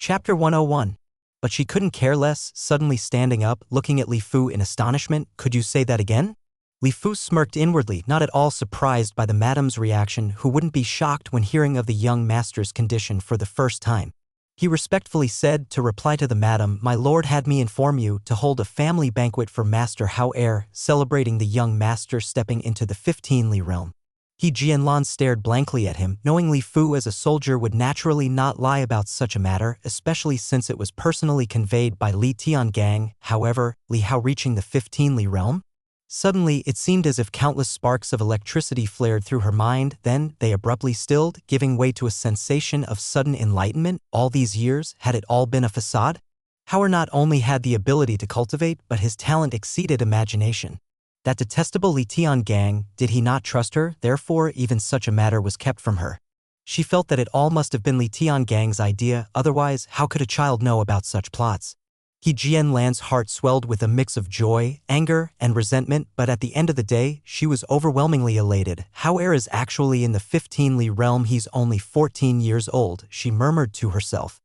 Chapter 101. But she couldn't care less, suddenly standing up, looking at Li Fu in astonishment. Could you say that again? Li Fu smirked inwardly, not at all surprised by the madam's reaction, who wouldn't be shocked when hearing of the young master's condition for the first time. He respectfully said, to reply to the madam, "My lord had me inform you to hold a family banquet for Master Hao Er, celebrating the young master stepping into the 15 Li realm." He Jianlan stared blankly at him, knowing Li Fu as a soldier would naturally not lie about such a matter, especially since it was personally conveyed by Li Tiangang. However, Li Hao reaching the 15 Li realm? Suddenly, it seemed as if countless sparks of electricity flared through her mind, then they abruptly stilled, giving way to a sensation of sudden enlightenment. All these years, had it all been a facade? Hao Er not only had the ability to cultivate, but his talent exceeded imagination. That detestable Li Tiangang, did he not trust her? Therefore, even such a matter was kept from her. She felt that it all must have been Li Tiangang's idea, otherwise, how could a child know about such plots? He Jianlan's heart swelled with a mix of joy, anger, and resentment, but at the end of the day, she was overwhelmingly elated. Hao Er is actually in the 15 Li realm, he's only 14 years old, she murmured to herself.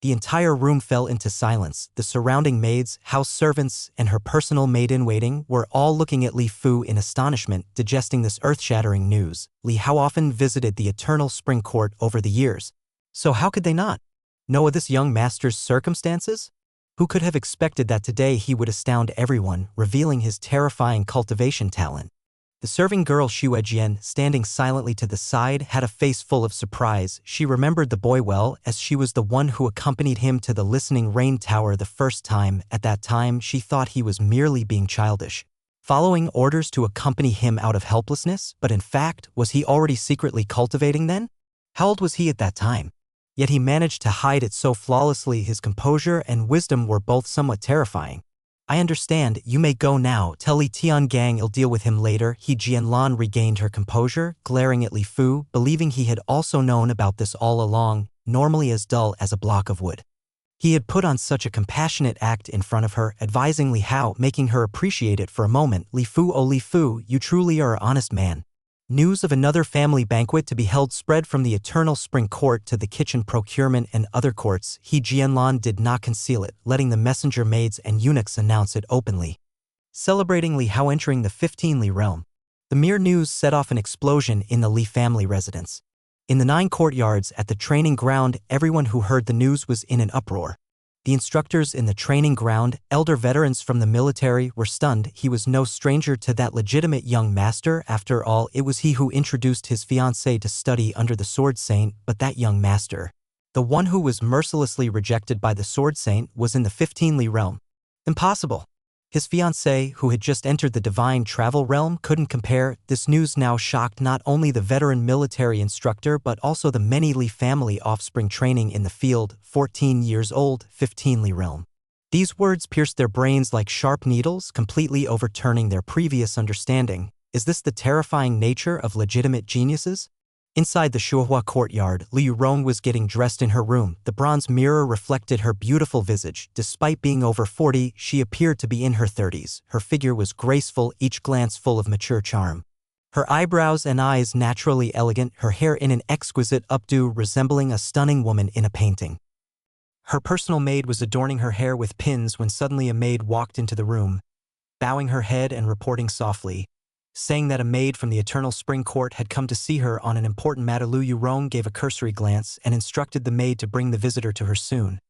The entire room fell into silence. The surrounding maids, house servants, and her personal maid-in-waiting were all looking at Li Fu in astonishment, digesting this earth-shattering news. Li Hao often visited the Eternal Spring Court over the years. So how could they not know of this young master's circumstances? Who could have expected that today he would astound everyone, revealing his terrifying cultivation talent? The serving girl Xue Jian, standing silently to the side, had a face full of surprise. She remembered the boy well, as she was the one who accompanied him to the Listening Rain Tower the first time. At that time, she thought he was merely being childish, following orders to accompany him out of helplessness, but in fact, was he already secretly cultivating then? How old was he at that time? Yet he managed to hide it so flawlessly. His composure and wisdom were both somewhat terrifying. "I understand, you may go now. Tell Li Tiangang I'll deal with him later." He Jianlan regained her composure, glaring at Li Fu, believing he had also known about this all along, normally as dull as a block of wood. He had put on such a compassionate act in front of her, advising Li Hao, making her appreciate it for a moment. "Li Fu, oh Li Fu, you truly are an honest man." News of another family banquet to be held spread from the Eternal Spring Court to the kitchen procurement and other courts. He Jianlan did not conceal it, letting the messenger maids and eunuchs announce it openly. Celebrating Li Hao entering the 15 Li realm. The mere news set off an explosion in the Li family residence. In the 9 courtyards at the training ground, everyone who heard the news was in an uproar. The instructors in the training ground, elder veterans from the military, were stunned. He was no stranger to that legitimate young master. After all, it was he who introduced his fiancée to study under the Sword Saint, but that young master, the one who was mercilessly rejected by the Sword Saint, was in the 15 Li realm. Impossible. His fiancée, who had just entered the divine travel realm, couldn't compare. This news now shocked not only the veteran military instructor but also the many Li family offspring training in the field. 14 years old, 15 Li realm. These words pierced their brains like sharp needles, completely overturning their previous understanding. Is this the terrifying nature of legitimate geniuses? Inside the Shuhua courtyard, Liu Rong was getting dressed in her room. The bronze mirror reflected her beautiful visage. Despite being over 40, she appeared to be in her 30s. Her figure was graceful, each glance full of mature charm. Her eyebrows and eyes naturally elegant, her hair in an exquisite updo resembling a stunning woman in a painting. Her personal maid was adorning her hair with pins when suddenly a maid walked into the room, bowing her head and reporting softly, saying that a maid from the Eternal Spring Court had come to see her on an important matter. Lu Yurong gave a cursory glance and instructed the maid to bring the visitor to her soon.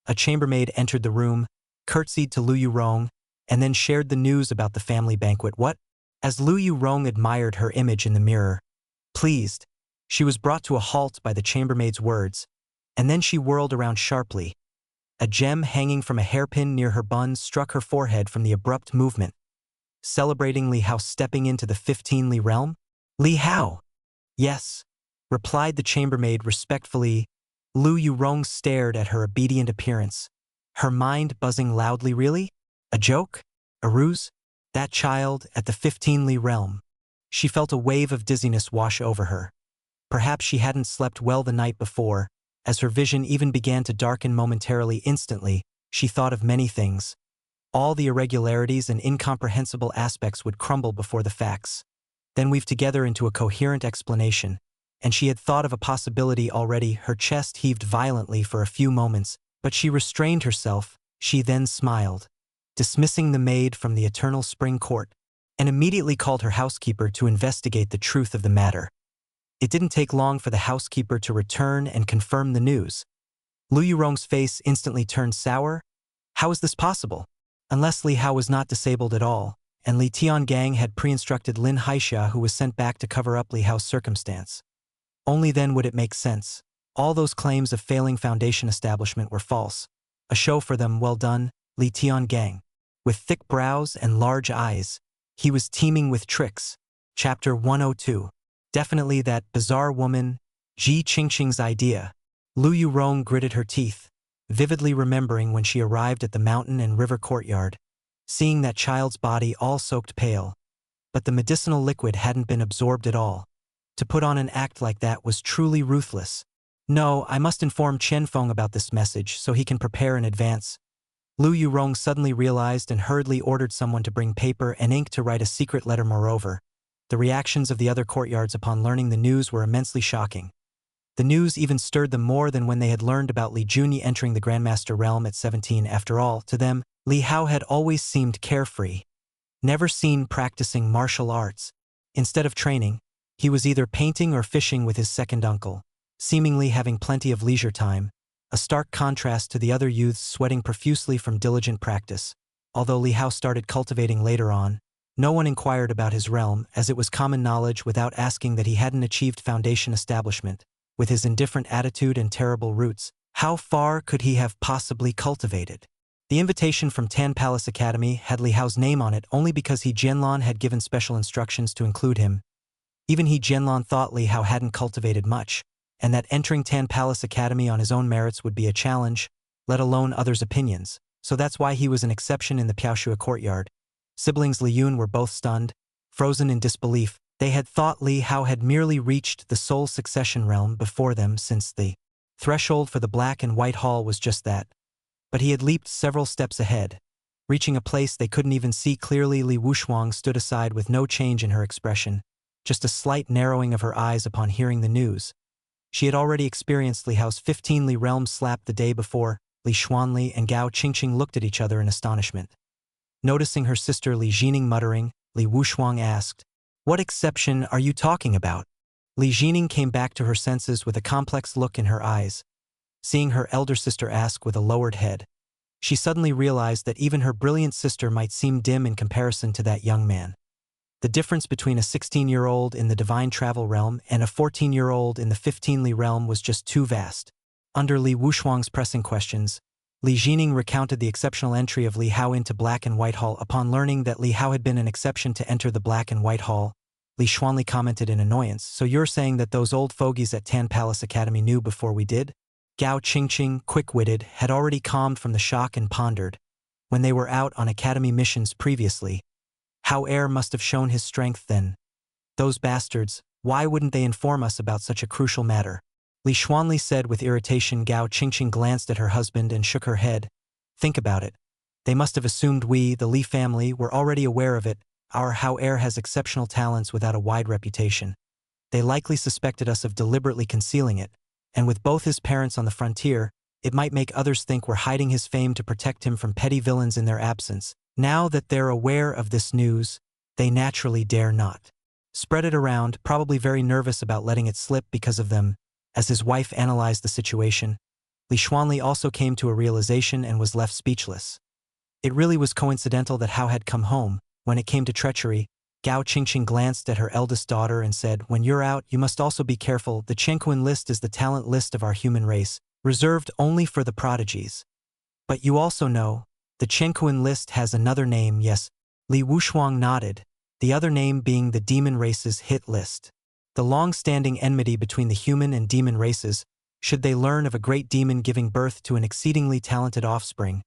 A chambermaid entered the room, curtsied to Lu Yurong, and then shared the news about the family banquet. What? As Lu Yurong admired her image in the mirror, pleased, she was brought to a halt by the chambermaid's words, and then she whirled around sharply. A gem hanging from a hairpin near her bun struck her forehead from the abrupt movement. Celebrating Li Hao stepping into the 15 Li realm? Li Hao? Yes, replied the chambermaid respectfully. Lu Yurong stared at her obedient appearance, her mind buzzing loudly. Really? A joke? A ruse? That child at the 15 Li realm. She felt a wave of dizziness wash over her. Perhaps she hadn't slept well the night before. As her vision even began to darken momentarily. Instantly, she thought of many things. All the irregularities and incomprehensible aspects would crumble before the facts, then weave together into a coherent explanation. And she had thought of a possibility already. Her chest heaved violently for a few moments, But she restrained herself. She then smiled, dismissing the maid from the eternal spring court, and immediately called her housekeeper to investigate the truth of the matter. It didn't take long for the housekeeper to return and confirm the news. Lu Yurong's face instantly turned sour. How is this possible? Unless Li Hao was not disabled at all, and Li Tiangang had pre-instructed Lin Haixia, who was sent back to cover up Li Hao's circumstance. Only then would it make sense. All those claims of failing foundation establishment were false. A show for them, well done, Li Tiangang. With thick brows and large eyes, he was teeming with tricks. Chapter 102. Definitely that bizarre woman, Ji Qingqing's idea. Lu Yurong gritted her teeth, vividly remembering when she arrived at the mountain and river courtyard, seeing that child's body all soaked pale. But the medicinal liquid hadn't been absorbed at all. To put on an act like that was truly ruthless. No, I must inform Chen Feng about this message so he can prepare in advance. Lu Yurong suddenly realized and hurriedly ordered someone to bring paper and ink to write a secret letter. Moreover, the reactions of the other courtyards upon learning the news were immensely shocking. The news even stirred them more than when they had learned about Li Junyi entering the Grandmaster realm at 17. After all, to them, Li Hao had always seemed carefree, never seen practicing martial arts. Instead of training, he was either painting or fishing with his second uncle, seemingly having plenty of leisure time, a stark contrast to the other youths sweating profusely from diligent practice. Although Li Hao started cultivating later on, no one inquired about his realm, as it was common knowledge without asking that he hadn't achieved foundation establishment. With his indifferent attitude and terrible roots, how far could he have possibly cultivated? The invitation from Tan Palace Academy had Li Hao's name on it only because He Jianlan had given special instructions to include him. Even He Jianlan thought Li Hao hadn't cultivated much, and that entering Tan Palace Academy on his own merits would be a challenge, let alone others' opinions, so that's why he was an exception in the Piaoxue courtyard. Siblings Li Yun were both stunned, frozen in disbelief. They had thought Li Hao had merely reached the sole succession realm before them, since the threshold for the Black and White Hall was just that. But he had leaped several steps ahead. Reaching a place they couldn't even see clearly, Li Wushuang stood aside with no change in her expression, just a slight narrowing of her eyes upon hearing the news. She had already experienced Li Hao's 15 Li realms slap the day before. Li Xuanli and Gao Qingqing looked at each other in astonishment. Noticing her sister Li Jining muttering, Li Wushuang asked, "What exception are you talking about?" Li Jining came back to her senses with a complex look in her eyes. Seeing her elder sister ask with a lowered head, she suddenly realized that even her brilliant sister might seem dim in comparison to that young man. The difference between a 16-year-old in the divine travel realm and a 14-year-old in the 15 Li realm was just too vast. Under Li Wushuang's pressing questions, Li Jining recounted the exceptional entry of Li Hao into Black and White Hall. Upon learning that Li Hao had been an exception to enter the Black and White Hall, Li Xuanli commented in annoyance, "So you're saying that those old fogies at Tan Palace Academy knew before we did?" Gao Qingqing, quick-witted, had already calmed from the shock and pondered. When they were out on academy missions previously, Hao Er must have shown his strength then. Those bastards, why wouldn't they inform us about such a crucial matter? Li Xuanli said with irritation. Gao Qingqing glanced at her husband and shook her head. Think about it. They must have assumed we, the Li family, were already aware of it. Our Hao Er has exceptional talents without a wide reputation. They likely suspected us of deliberately concealing it, and with both his parents on the frontier, it might make others think we're hiding his fame to protect him from petty villains in their absence. Now that they're aware of this news, they naturally dare not spread it around, probably very nervous about letting it slip because of them. As his wife analyzed the situation, Li Xuanli also came to a realization and was left speechless. It really was coincidental that Hao had come home. When it came to treachery, Gao Qingqing glanced at her eldest daughter and said, "When you're out, you must also be careful. The Chenquan list is the talent list of our human race, reserved only for the prodigies. But you also know, the Chenquan list has another name." "Yes," Li Wushuang nodded, the other name being the demon race's hit list. The long-standing enmity between the human and demon races, should they learn of a great demon giving birth to an exceedingly talented offspring,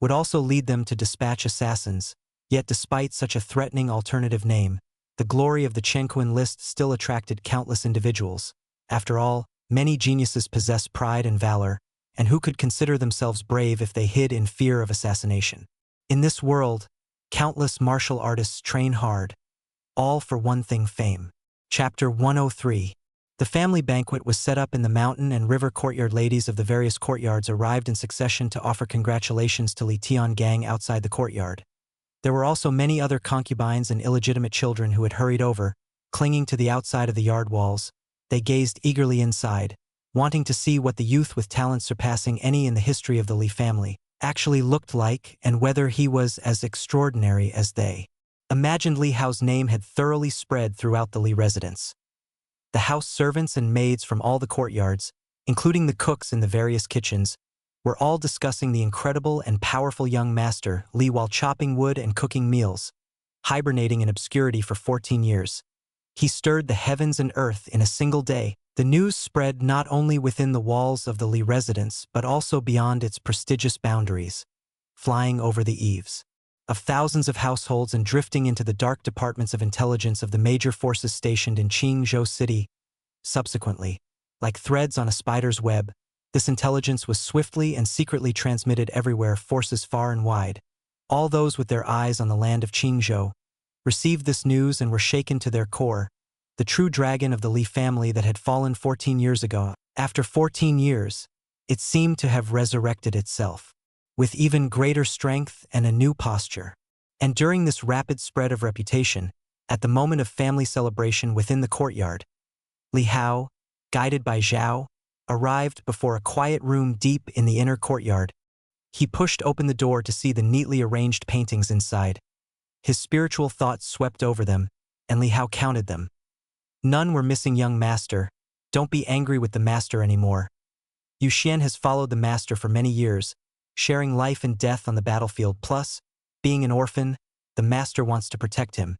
would also lead them to dispatch assassins. Yet despite such a threatening alternative name, the glory of the Chenquan list still attracted countless individuals. After all, many geniuses possess pride and valor, and who could consider themselves brave if they hid in fear of assassination? In this world, countless martial artists train hard, all for one thing: fame. Chapter 103. The family banquet was set up in the mountain and river courtyard. Ladies of the various courtyards arrived in succession to offer congratulations to Li Tiangang outside the courtyard. There were also many other concubines and illegitimate children who had hurried over, clinging to the outside of the yard walls. They gazed eagerly inside, wanting to see what the youth with talents surpassing any in the history of the Li family actually looked like and whether he was as extraordinary as they imagined. Li Hao's name had thoroughly spread throughout the Li residence. The house servants and maids from all the courtyards, including the cooks in the various kitchens, were all discussing the incredible and powerful young master Li while chopping wood and cooking meals, hibernating in obscurity for 14 years. He stirred the heavens and earth in a single day. The news spread not only within the walls of the Li residence but also beyond its prestigious boundaries, flying over the eaves of thousands of households and drifting into the dark departments of intelligence of the major forces stationed in Qingzhou City. Subsequently, like threads on a spider's web, this intelligence was swiftly and secretly transmitted everywhere. Forces far and wide, all those with their eyes on the land of Qingzhou, received this news and were shaken to their core. The true dragon of the Li family that had fallen 14 years ago, after 14 years, it seemed to have resurrected itself, with even greater strength and a new posture. And during this rapid spread of reputation, at the moment of family celebration within the courtyard, Li Hao, guided by Zhao, arrived before a quiet room deep in the inner courtyard. He pushed open the door to see the neatly arranged paintings inside. His spiritual thoughts swept over them, and Li Hao counted them. None were missing. Young master, don't be angry with the master anymore. Yu Xian has followed the master for many years, sharing life and death on the battlefield. Plus, being an orphan, the master wants to protect him.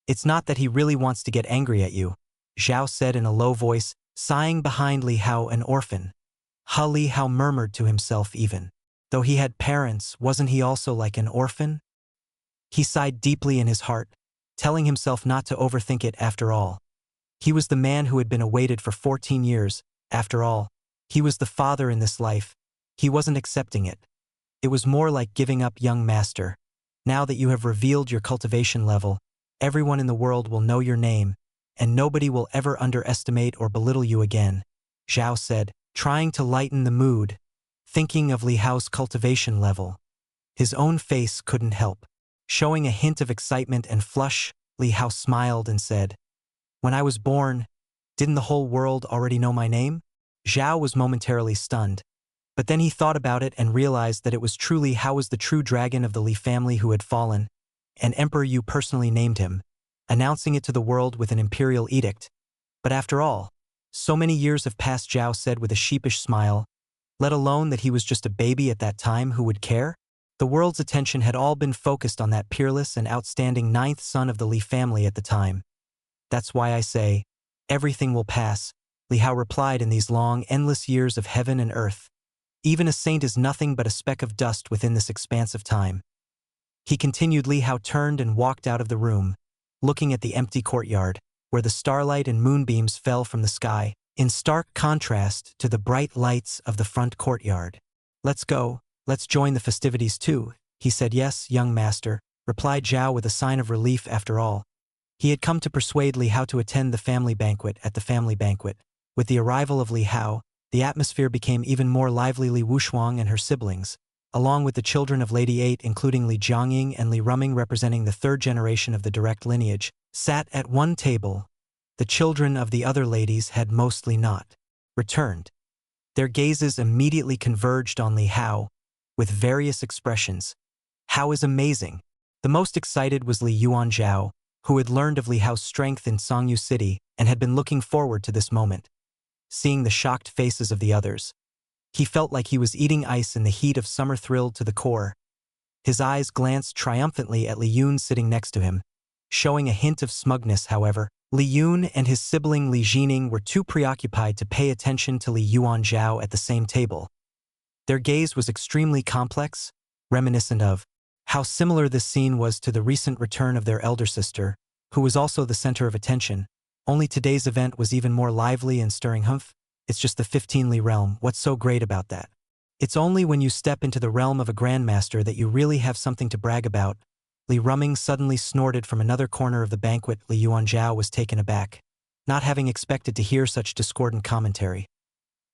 It's not that he really wants to get angry at you, Zhao said in a low voice, sighing behind Li Hao. An orphan? Li Hao murmured to himself. Even though he had parents, wasn't he also like an orphan? He sighed deeply in his heart, telling himself not to overthink it. After all, he was the man who had been awaited for 14 years. After all, he was the father in this life. He wasn't accepting it. It was more like giving up. Young master, now that you have revealed your cultivation level, everyone in the world will know your name, and nobody will ever underestimate or belittle you again, Zhao said, trying to lighten the mood. Thinking of Li Hao's cultivation level, his own face couldn't help showing a hint of excitement and flush. Li Hao smiled and said, "When I was born, didn't the whole world already know my name?" Zhao was momentarily stunned, but then he thought about it and realized that it was true. Li Hao was the true dragon of the Li family who had fallen, and Emperor Yu personally named him, announcing it to the world with an imperial edict. But after all, so many years have passed, Zhao said with a sheepish smile, let alone that he was just a baby at that time. Who would care? The world's attention had all been focused on that peerless and outstanding ninth son of the Li family at the time. That's why I say, everything will pass, Li Hao replied. In these long, endless years of heaven and earth, even a saint is nothing but a speck of dust within this expanse of time. He continued. Li Hao turned and walked out of the room, looking at the empty courtyard, where the starlight and moonbeams fell from the sky, in stark contrast to the bright lights of the front courtyard. Let's go, let's join the festivities too, he said. Yes, young master, replied Zhao with a sign of relief. After all, he had come to persuade Li Hao to attend the family banquet. At the family banquet, with the arrival of Li Hao, the atmosphere became even more lively. Li Wushuang and her siblings, along with the children of Lady 8 including Li Jiangying and Li Ruming representing the third generation of the direct lineage, sat at one table. The children of the other ladies had mostly not returned. Their gazes immediately converged on Li Hao, with various expressions. Hao is amazing. The most excited was Li Yuanzhao, who had learned of Li Hao's strength in Songyu City and had been looking forward to this moment. Seeing the shocked faces of the others, he felt like he was eating ice in the heat of summer. Thrilled to the core, his eyes glanced triumphantly at Li Yun sitting next to him, showing a hint of smugness. However, Li Yun and his sibling Li Jining were too preoccupied to pay attention to Li Yuanzhao at the same table. Their gaze was extremely complex, reminiscent of how similar this scene was to the recent return of their elder sister, who was also the center of attention. Only today's event was even more lively and stirring. Humph, it's just the 15 Li realm. What's so great about that? It's only when you step into the realm of a grandmaster that you really have something to brag about. Li Ruming suddenly snorted from another corner of the banquet. Li Yuanzhao was taken aback. not having expected to hear such discordant commentary.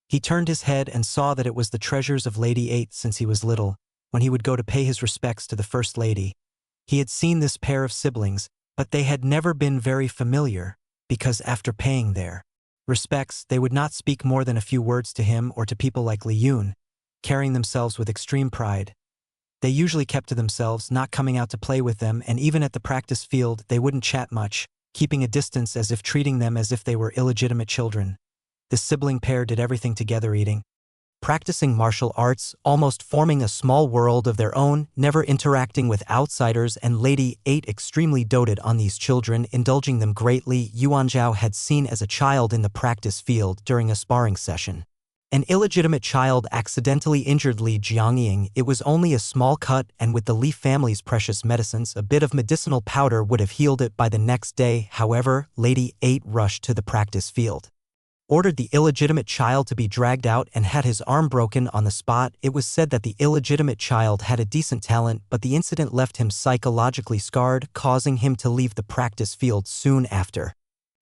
He turned his head and saw that it was the treasures of Lady 8 since he was little, when he would go to pay his respects to the First Lady. He had seen this pair of siblings, but they had never been very familiar, because after paying their respects, they would not speak more than a few words to him or to people like Li Yun, carrying themselves with extreme pride. They usually kept to themselves, not coming out to play with them, and even at the practice field they wouldn't chat much, keeping a distance as if treating them as if they were illegitimate children. This sibling pair did everything together, eating, practicing martial arts, almost forming a small world of their own, never interacting with outsiders, and Lady 8 extremely doted on these children, indulging them greatly. Yuanzhao had seen as a child in the practice field during a sparring session. An illegitimate child accidentally injured Li Jiangying. It was only a small cut, and with the Li family's precious medicines, a bit of medicinal powder would have healed it by the next day. However, Lady 8 rushed to the practice field, ordered the illegitimate child to be dragged out, and had his arm broken on the spot. It was said that the illegitimate child had a decent talent, but the incident left him psychologically scarred, causing him to leave the practice field soon after.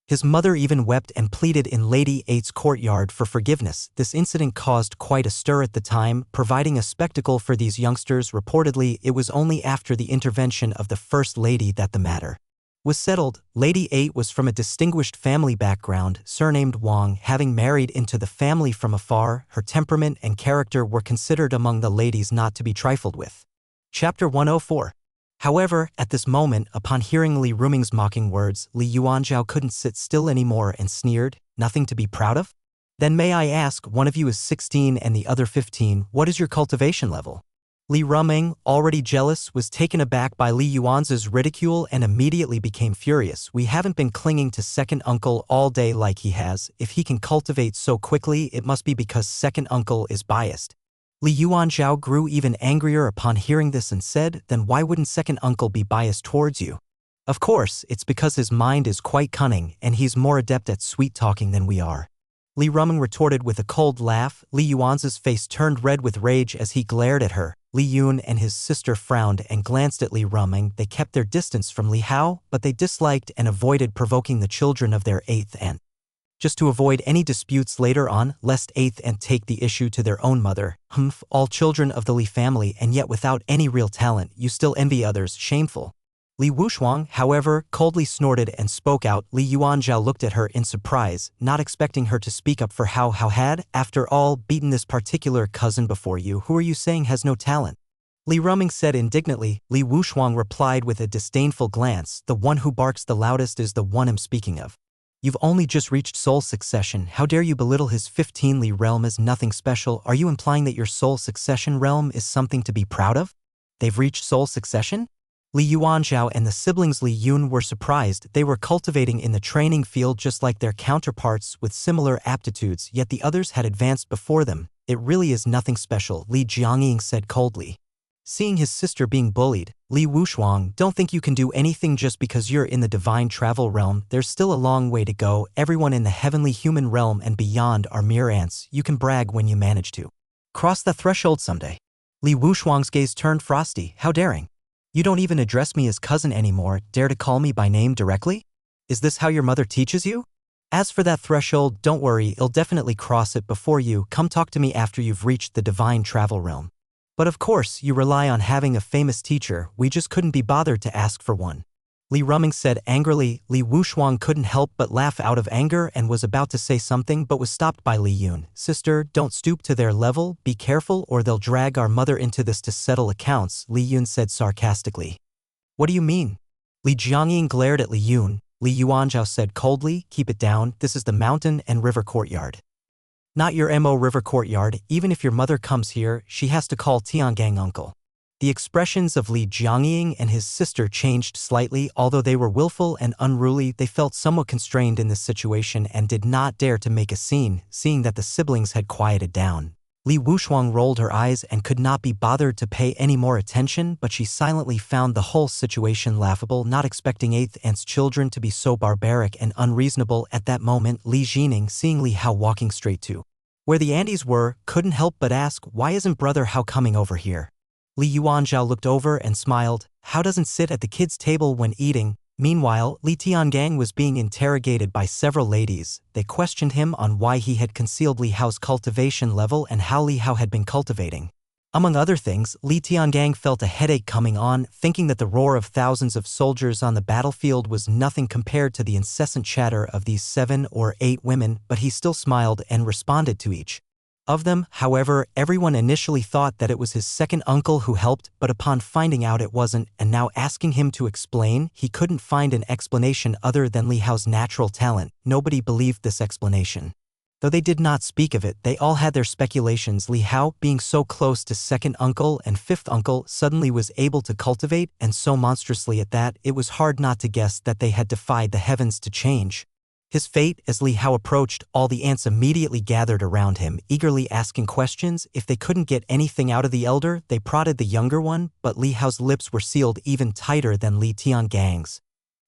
His mother even wept and pleaded in Lady 8's courtyard for forgiveness. This incident caused quite a stir at the time, providing a spectacle for these youngsters. Reportedly, it was only after the intervention of the First Lady that the matter was settled. Lady 8 was from a distinguished family background, surnamed Wang. Having married into the family from afar, her temperament and character were considered among the ladies not to be trifled with. Chapter 104. However, at this moment, upon hearing Li Ruming's mocking words, Li Yuanzhao couldn't sit still anymore and sneered, "Nothing to be proud of? Then may I ask, one of you is 16 and the other 15, what is your cultivation level?" Li Ruming, already jealous, was taken aback by Li Yuanzha's ridicule and immediately became furious. "We haven't been clinging to second uncle all day like he has. If he can cultivate so quickly, it must be because second uncle is biased." Li Yuanzhao grew even angrier upon hearing this and said, "Then why wouldn't second uncle be biased towards you?" "Of course, it's because his mind is quite cunning and he's more adept at sweet-talking than we are," Li Ruming retorted with a cold laugh. Li Yuanzha's face turned red with rage as he glared at her. Li Yun and his sister frowned and glanced at Li Ruming. They kept their distance from Li Hao, but they disliked and avoided provoking the children of their 8th aunt, just to avoid any disputes later on, lest 8th aunt take the issue to their own mother. "Humph, all children of the Li family, and yet without any real talent, you still envy others, shameful." Li Wuxuang, however, coldly snorted and spoke out. Li Yuanzhao looked at her in surprise, not expecting her to speak up, for Hao had, after all, beaten this particular cousin before you. "Who are you saying has no talent?" Li Ruming said indignantly. Li Wuxuang replied with a disdainful glance, "The one who barks the loudest is the one I'm speaking of. You've only just reached soul succession. How dare you belittle his 15 Li realm as nothing special? Are you implying that your soul succession realm is something to be proud of? They've reached soul succession?" Li Yuanzhao and the siblings Li Yun were surprised. They were cultivating in the training field just like their counterparts with similar aptitudes, yet the others had advanced before them. "It really is nothing special," Li Jiangying said coldly. Seeing his sister being bullied, Li Wuxuang, "Don't think you can do anything just because you're in the divine travel realm. There's still a long way to go. Everyone in the heavenly human realm and beyond are mere ants. You can brag when you manage to cross the threshold someday." Li Wuxuang's gaze turned frosty. "How daring! You don't even address me as cousin anymore, dare to call me by name directly? Is this how your mother teaches you? As for that threshold, don't worry, I'll definitely cross it before you. Come talk to me after you've reached the divine travel realm. But of course, you rely on having a famous teacher. We just couldn't be bothered to ask for one," Li Ruming said angrily. Li Wuxuang couldn't help but laugh out of anger and was about to say something but was stopped by Li Yun. "Sister, don't stoop to their level. Be careful or they'll drag our mother into this to settle accounts," Li Yun said sarcastically. "What do you mean?" Li Jiangying glared at Li Yun. Li Yuanzhao said coldly, "Keep it down. This is the mountain and river courtyard, not your Mo river courtyard. Even if your mother comes here, she has to call Tiangang uncle." The expressions of Li Jiangying and his sister changed slightly. Although they were willful and unruly, they felt somewhat constrained in this situation and did not dare to make a scene. Seeing that the siblings had quieted down, Li Wuxuang rolled her eyes and could not be bothered to pay any more attention, but she silently found the whole situation laughable, not expecting 8th aunt's children to be so barbaric and unreasonable. At that moment, Li Jining, seeing Li Hao walking straight to where the Andes were, couldn't help but ask, "Why isn't brother Hao coming over here?" Li Yuanzhao looked over and smiled. "Hao doesn't sit at the kids' table when eating. Meanwhile, Li Tiangang was being interrogated by several ladies. They questioned him on why he had concealed Li Hao's cultivation level and how Li Hao had been cultivating. Among other things, Li Tiangang felt a headache coming on, thinking that the roar of thousands of soldiers on the battlefield was nothing compared to the incessant chatter of these 7 or 8 women, but he still smiled and responded to each of them. However, everyone initially thought that it was his second uncle who helped, but upon finding out it wasn't, and now asking him to explain, he couldn't find an explanation other than Li Hao's natural talent. Nobody believed this explanation. Though they did not speak of it, they all had their speculations. Li Hao, being so close to second uncle and fifth uncle, suddenly was able to cultivate, and so monstrously at that, it was hard not to guess that they had defied the heavens to change his fate. As Li Hao approached, all the ants immediately gathered around him, eagerly asking questions. If they couldn't get anything out of the elder, they prodded the younger one, but Li Hao's lips were sealed even tighter than Li Tiangang's.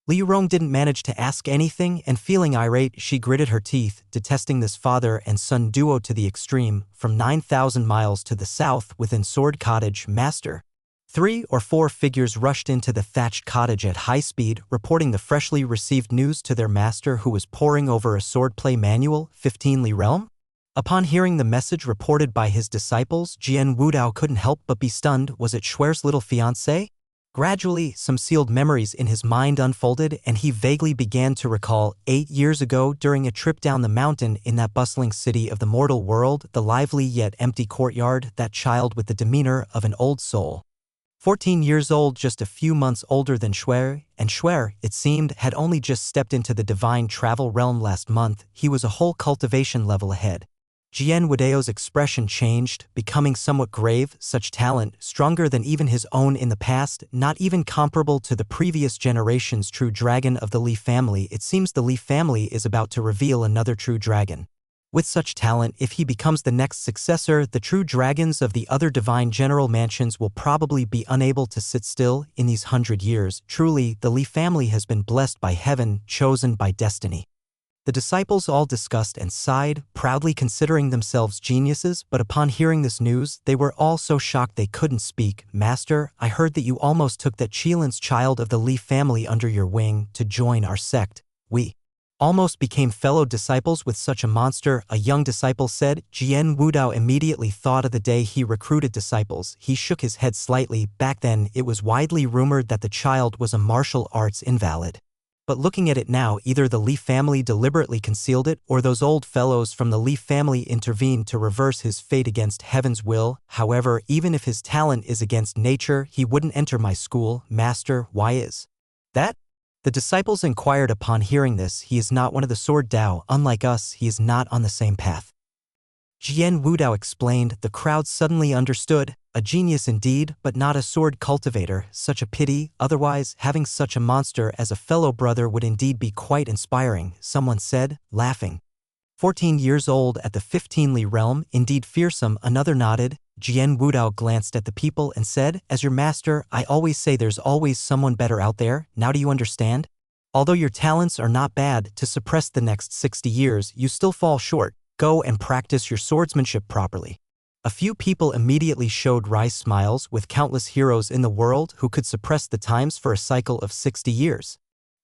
Li Yurong didn't manage to ask anything, and feeling irate, she gritted her teeth, detesting this father and son duo to the extreme. From 9,000 miles to the south, within Sword Cottage, Master 3 or 4 figures rushed into the thatched cottage at high speed, reporting the freshly received news to their master, who was poring over a swordplay manual. 15 Li Realm? Upon hearing the message reported by his disciples, Jian Wudao couldn't help but be stunned. Was it Xuer's little fiancé? Gradually, some sealed memories in his mind unfolded, and he vaguely began to recall 8 years ago during a trip down the mountain in that bustling city of the mortal world, the lively yet empty courtyard, that child with the demeanor of an old soul. 14 years old, just a few months older than Xuer, and Xuer, it seemed, had only just stepped into the divine travel realm last month. He was a whole cultivation level ahead. Jian Wudao's expression changed, becoming somewhat grave. Such talent, stronger than even his own in the past, not even comparable to the previous generation's true dragon of the Li family. It seems the Li family is about to reveal another true dragon. With such talent, if he becomes the next successor, the true dragons of the other divine general mansions will probably be unable to sit still in these 100 years. Truly, the Li family has been blessed by heaven, chosen by destiny. The disciples all discussed and sighed, proudly considering themselves geniuses, but upon hearing this news, they were all so shocked they couldn't speak. Master, I heard that you almost took that Qilin's child of the Li family under your wing to join our sect. We almost became fellow disciples with such a monster, a young disciple said. Jian Wudao immediately thought of the day he recruited disciples. He shook his head slightly. Back then, it was widely rumored that the child was a martial arts invalid. But looking at it now, either the Li family deliberately concealed it, or those old fellows from the Li family intervened to reverse his fate against heaven's will. However, even if his talent is against nature, he wouldn't enter my school. Master, why is that? The disciples inquired upon hearing this. He is not one of the Sword Dao. Unlike us, he is not on the same path. Jian Wudao explained. The crowd suddenly understood. A genius indeed, but not a sword cultivator. Such a pity. Otherwise, having such a monster as a fellow brother would indeed be quite inspiring, someone said, laughing. 14 years old at the 15 Li realm, indeed fearsome, another nodded. Jian Wudao glanced at the people and said, as your master, I always say there's always someone better out there. Now do you understand? Although your talents are not bad, to suppress the next 60 years, you still fall short. Go and practice your swordsmanship properly. A few people immediately showed wry smiles. With countless heroes in the world who could suppress the times for a cycle of 60 years.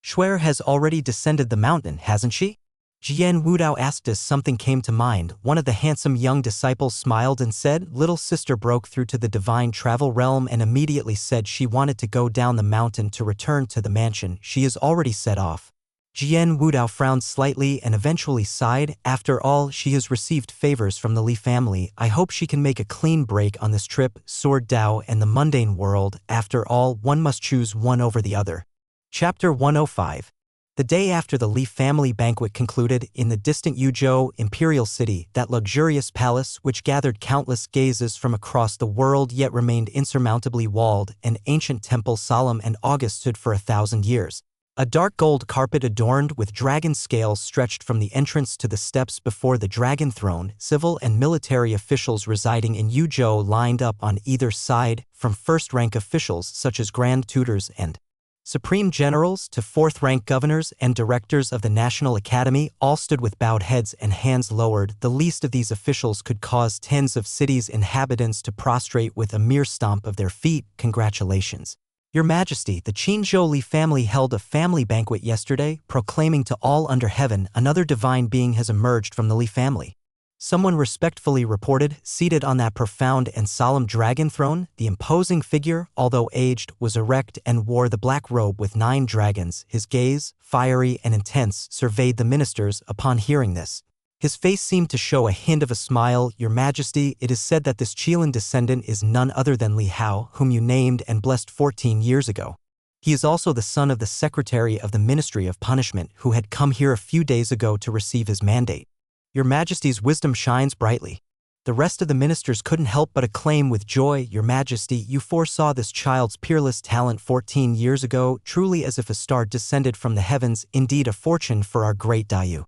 Xuer has already descended the mountain, hasn't she? Jian Wudao asked as something came to mind. One of the handsome young disciples smiled and said, little sister broke through to the divine travel realm and immediately said she wanted to go down the mountain to return to the mansion. She is already set off. Jian Wudao frowned slightly and eventually sighed. After all, she has received favors from the Li family. I hope she can make a clean break on this trip. Sword Dao and the mundane world. After all, one must choose one over the other. Chapter 105. The day after the Li family banquet concluded, in the distant Yuzhou imperial city, that luxurious palace which gathered countless gazes from across the world yet remained insurmountably walled, an ancient temple solemn and august stood for 1,000 years. A dark gold carpet adorned with dragon scales stretched from the entrance to the steps before the dragon throne. Civil and military officials residing in Yuzhou lined up on either side, from first-rank officials such as grand tutors and supreme generals to fourth-rank governors and directors of the National Academy. All stood with bowed heads and hands lowered. The least of these officials could cause tens of cities' inhabitants to prostrate with a mere stomp of their feet. Congratulations. Your Majesty, the Qinzhou Li family held a family banquet yesterday, proclaiming to all under heaven another divine being has emerged from the Li family. Someone respectfully reported, seated on that profound and solemn dragon throne, the imposing figure, although aged, was erect and wore the black robe with 9 dragons. His gaze, fiery and intense, surveyed the ministers. Upon hearing this, his face seemed to show a hint of a smile. Your Majesty, it is said that this Qilin descendant is none other than Li Hao, whom you named and blessed 14 years ago. He is also the son of the Secretary of the Ministry of Punishment, who had come here a few days ago to receive his mandate. Your Majesty's wisdom shines brightly. The rest of the ministers couldn't help but acclaim with joy. Your Majesty, you foresaw this child's peerless talent 14 years ago, truly as if a star descended from the heavens, indeed a fortune for our great Dayu.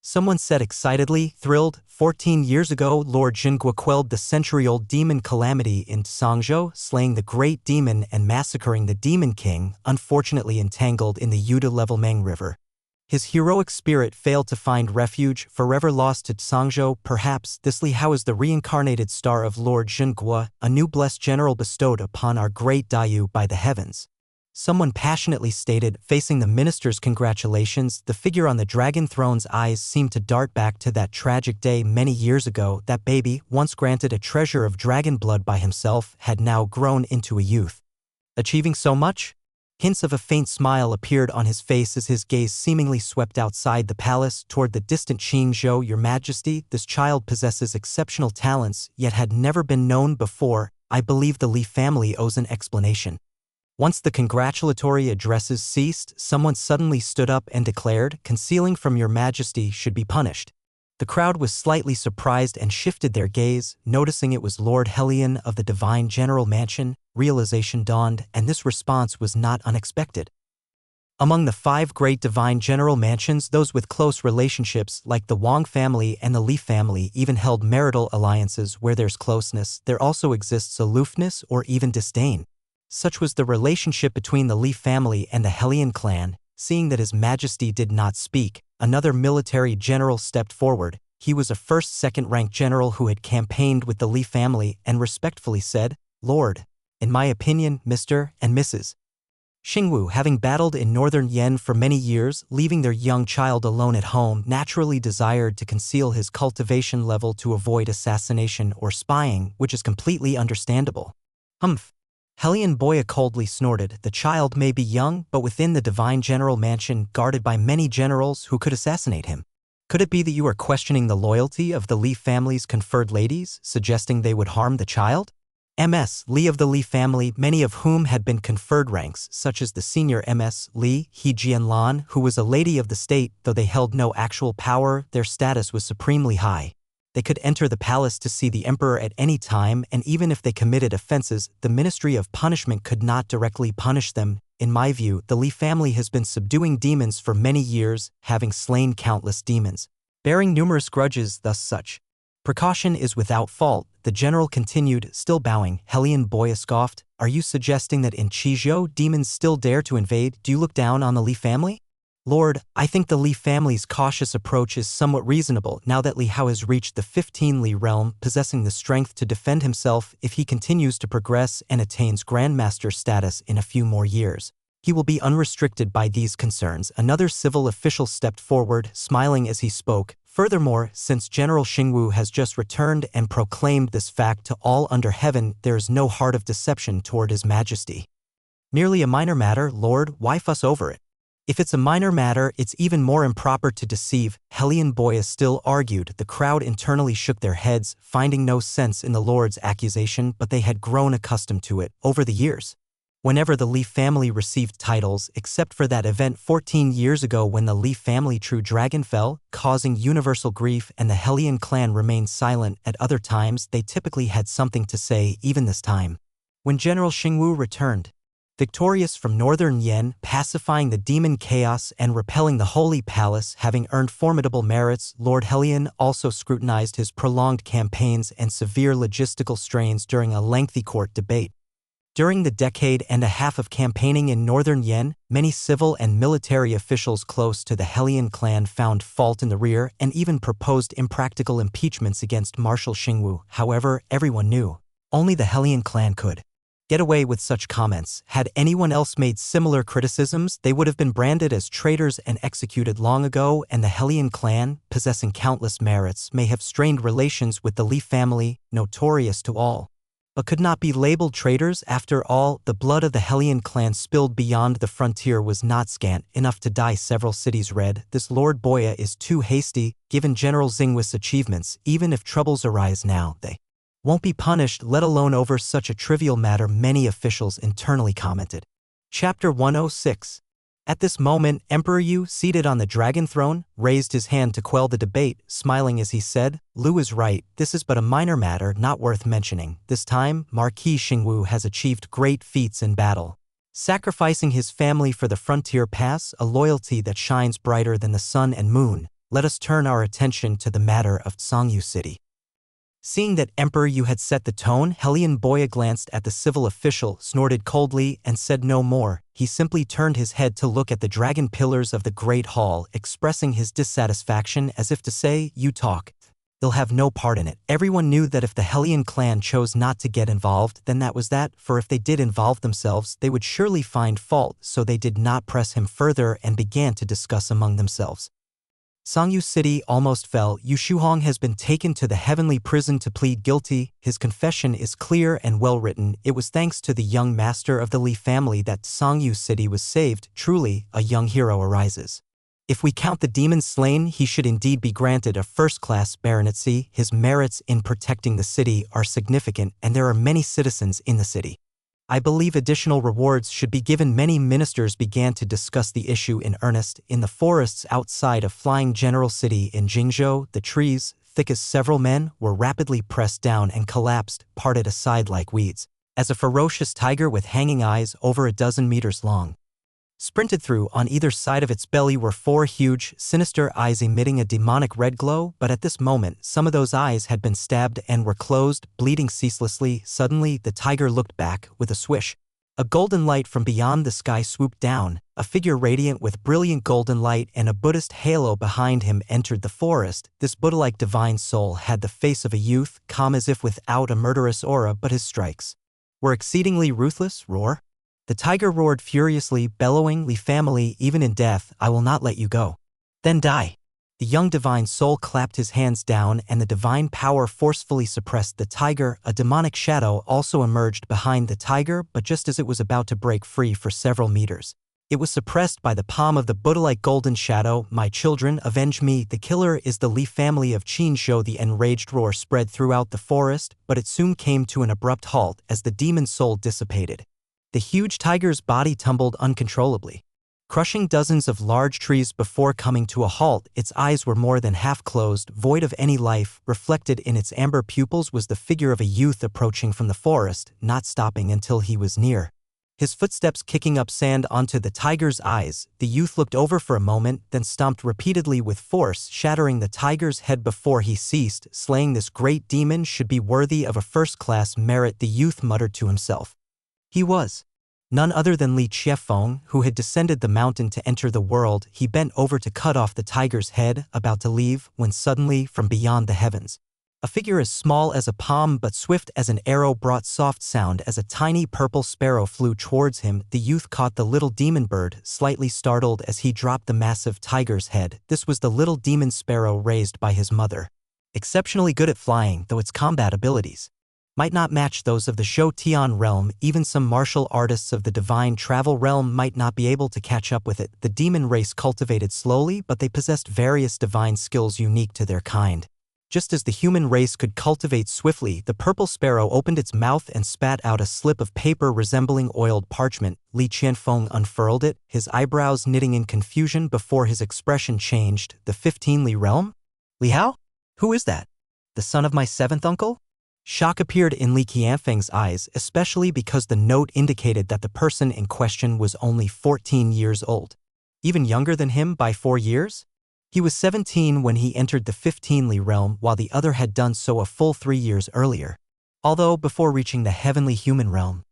Someone said excitedly, thrilled, 14 years ago Lord Jinghua quelled the century-old demon calamity in Sangzhou, slaying the great demon and massacring the demon king, unfortunately entangled in the Yuda-level Meng River. His heroic spirit failed to find refuge, forever lost to Sangzhou. Perhaps this Li Hao is the reincarnated star of Lord Jinghua, a new blessed general bestowed upon our great Dayu by the heavens. Someone passionately stated, facing the ministers' congratulations. The figure on the dragon throne's eyes seemed to dart back to that tragic day many years ago. That baby, once granted a treasure of dragon blood by himself, had now grown into a youth. Achieving so much? Hints of a faint smile appeared on his face as his gaze seemingly swept outside the palace toward the distant Qinzhou. Your Majesty, this child possesses exceptional talents, yet had never been known before. I believe the Li family owes an explanation. Once the congratulatory addresses ceased, someone suddenly stood up and declared, concealing from Your Majesty should be punished. The crowd was slightly surprised and shifted their gaze, noticing it was Lord Helion of the Divine General Mansion. Realization dawned, and this response was not unexpected. Among the 5 great Divine General Mansions, those with close relationships, like the Wang family and the Li family, even held marital alliances. Where there's closeness, there also exists aloofness or even disdain. Such was the relationship between the Li family and the Helion clan. Seeing that His Majesty did not speak, another military general stepped forward. He was a first second-rank general who had campaigned with the Li family and respectfully said, Lord, in my opinion, Mr. and Mrs. Xingwu, having battled in northern Yen for many years, leaving their young child alone at home, naturally desired to conceal his cultivation level to avoid assassination or spying, which is completely understandable. Humph. Helion Boya coldly snorted. The child may be young, but within the Divine General Mansion, guarded by many generals who could assassinate him. Could it be that you are questioning the loyalty of the Li family's conferred ladies, suggesting they would harm the child? MS Li of the Li family, many of whom had been conferred ranks, such as the senior MS Li Hejianlan, who was a lady of the state. Though they held no actual power, their status was supremely high. They could enter the palace to see the emperor at any time, and even if they committed offenses, the Ministry of Punishment could not directly punish them. In my view, the Li family has been subduing demons for many years, having slain countless demons, bearing numerous grudges. Thus such precaution is without fault. The general continued, still bowing. Helion Boya scoffed, are you suggesting that in Qizhou demons still dare to invade? Do you look down on the Li family? Lord, I think the Li family's cautious approach is somewhat reasonable now that Li Hao has reached the 15 Li realm, possessing the strength to defend himself. If he continues to progress and attains Grandmaster status in a few more years, he will be unrestricted by these concerns. Another civil official stepped forward, smiling as he spoke. Furthermore, since General Xingwu has just returned and proclaimed this fact to all under heaven, there is no heart of deception toward His Majesty. Merely a minor matter, Lord, why fuss over it? If it's a minor matter, it's even more improper to deceive, Helion Boya still argued. The crowd internally shook their heads, finding no sense in the Lord's accusation, but they had grown accustomed to it over the years. Whenever the Li family received titles, except for that event 14 years ago when the Li family true dragon fell, causing universal grief, and the Helion clan remained silent, at other times they typically had something to say. Even this time, when General Xingwu returned, victorious from northern Yen, pacifying the demon chaos and repelling the Holy Palace, having earned formidable merits, Lord Helion also scrutinized his prolonged campaigns and severe logistical strains during a lengthy court debate. During the decade and a half of campaigning in northern Yen, many civil and military officials close to the Helion clan found fault in the rear and even proposed impractical impeachments against Marshal Xingwu. However, everyone knew only the Helion clan could get away with such comments. Had anyone else made similar criticisms, they would have been branded as traitors and executed long ago, and the Hellion clan, possessing countless merits, may have strained relations with the Li family, notorious to all, but could not be labeled traitors. After all, the blood of the Hellion clan spilled beyond the frontier was not scant, enough to dye several cities red. This Lord Boya is too hasty, given General Xingwu's achievements. Even if troubles arise now, they won't be punished, let alone over such a trivial matter, many officials internally commented. Chapter 106. At this moment, Emperor Yu, seated on the dragon throne, raised his hand to quell the debate, smiling as he said, "Lu is right, this is but a minor matter, not worth mentioning. This time, Marquis Xingwu has achieved great feats in battle, sacrificing his family for the frontier pass, a loyalty that shines brighter than the sun and moon. Let us turn our attention to the matter of Sangyu City." Seeing that Emperor Yu had set the tone, Hellion Boya glanced at the civil official, snorted coldly, and said no more. He simply turned his head to look at the dragon pillars of the Great Hall, expressing his dissatisfaction as if to say, "You talk. They'll have no part in it." Everyone knew that if the Hellion clan chose not to get involved, then that was that, for if they did involve themselves, they would surely find fault, so they did not press him further and began to discuss among themselves. Sangyu City almost fell. Yu Shuhong has been taken to the heavenly prison to plead guilty. His confession is clear and well written. It was thanks to the young master of the Li family that Sangyu City was saved. Truly, a young hero arises. If we count the demons slain, he should indeed be granted a first-class baronetcy. His merits in protecting the city are significant, and there are many citizens in the city. I believe additional rewards should be given. Many ministers began to discuss the issue in earnest. In the forests outside of Flying General City in Jingzhou, the trees, thick as several men, were rapidly pressed down and collapsed, parted aside like weeds, as a ferocious tiger with hanging eyes over a dozen meters long sprinted through. On either side of its belly were four huge, sinister eyes emitting a demonic red glow, but at this moment, some of those eyes had been stabbed and were closed, bleeding ceaselessly. Suddenly, the tiger looked back, with a swish. A golden light from beyond the sky swooped down. A figure radiant with brilliant golden light and a Buddhist halo behind him entered the forest. This Buddha-like divine soul had the face of a youth, calm as if without a murderous aura, but his strikes were exceedingly ruthless. Roar! The tiger roared furiously, bellowing, "Li family, even in death, I will not let you go. Then die." The young divine soul clapped his hands down, and the divine power forcefully suppressed the tiger. A demonic shadow also emerged behind the tiger, but just as it was about to break free for several meters, it was suppressed by the palm of the Buddha-like golden shadow. "My children, avenge me. The killer is the Li family of Qinzhou." The enraged roar spread throughout the forest, but it soon came to an abrupt halt as the demon soul dissipated. The huge tiger's body tumbled uncontrollably, crushing dozens of large trees before coming to a halt. Its eyes were more than half closed, void of any life. Reflected in its amber pupils was the figure of a youth approaching from the forest, not stopping until he was near, his footsteps kicking up sand onto the tiger's eyes. The youth looked over for a moment, then stomped repeatedly with force, shattering the tiger's head before he ceased. Slaying this great demon should be worthy of a first-class merit, the youth muttered to himself. He was none other than Li Chiefeng, who had descended the mountain to enter the world. He bent over to cut off the tiger's head, about to leave, when suddenly, from beyond the heavens, a figure as small as a palm but swift as an arrow brought soft sound as a tiny purple sparrow flew towards him. The youth caught the little demon bird, slightly startled as he dropped the massive tiger's head. This was the little demon sparrow raised by his mother. Exceptionally good at flying, though its combat abilities might not match those of the Shou Tian realm. Even some martial artists of the divine travel realm might not be able to catch up with it. The demon race cultivated slowly, but they possessed various divine skills unique to their kind. Just as the human race could cultivate swiftly, the purple sparrow opened its mouth and spat out a slip of paper resembling oiled parchment. Li Qianfeng unfurled it, his eyebrows knitting in confusion before his expression changed. "The 15 Li realm? Li Hao? Who is that? The son of my seventh uncle?" Shock appeared in Li Qianfeng's eyes, especially because the note indicated that the person in question was only 14 years old. Even younger than him by 4 years? He was 17 when he entered the 15 Li realm, while the other had done so a full 3 years earlier. Although before reaching the heavenly human realm,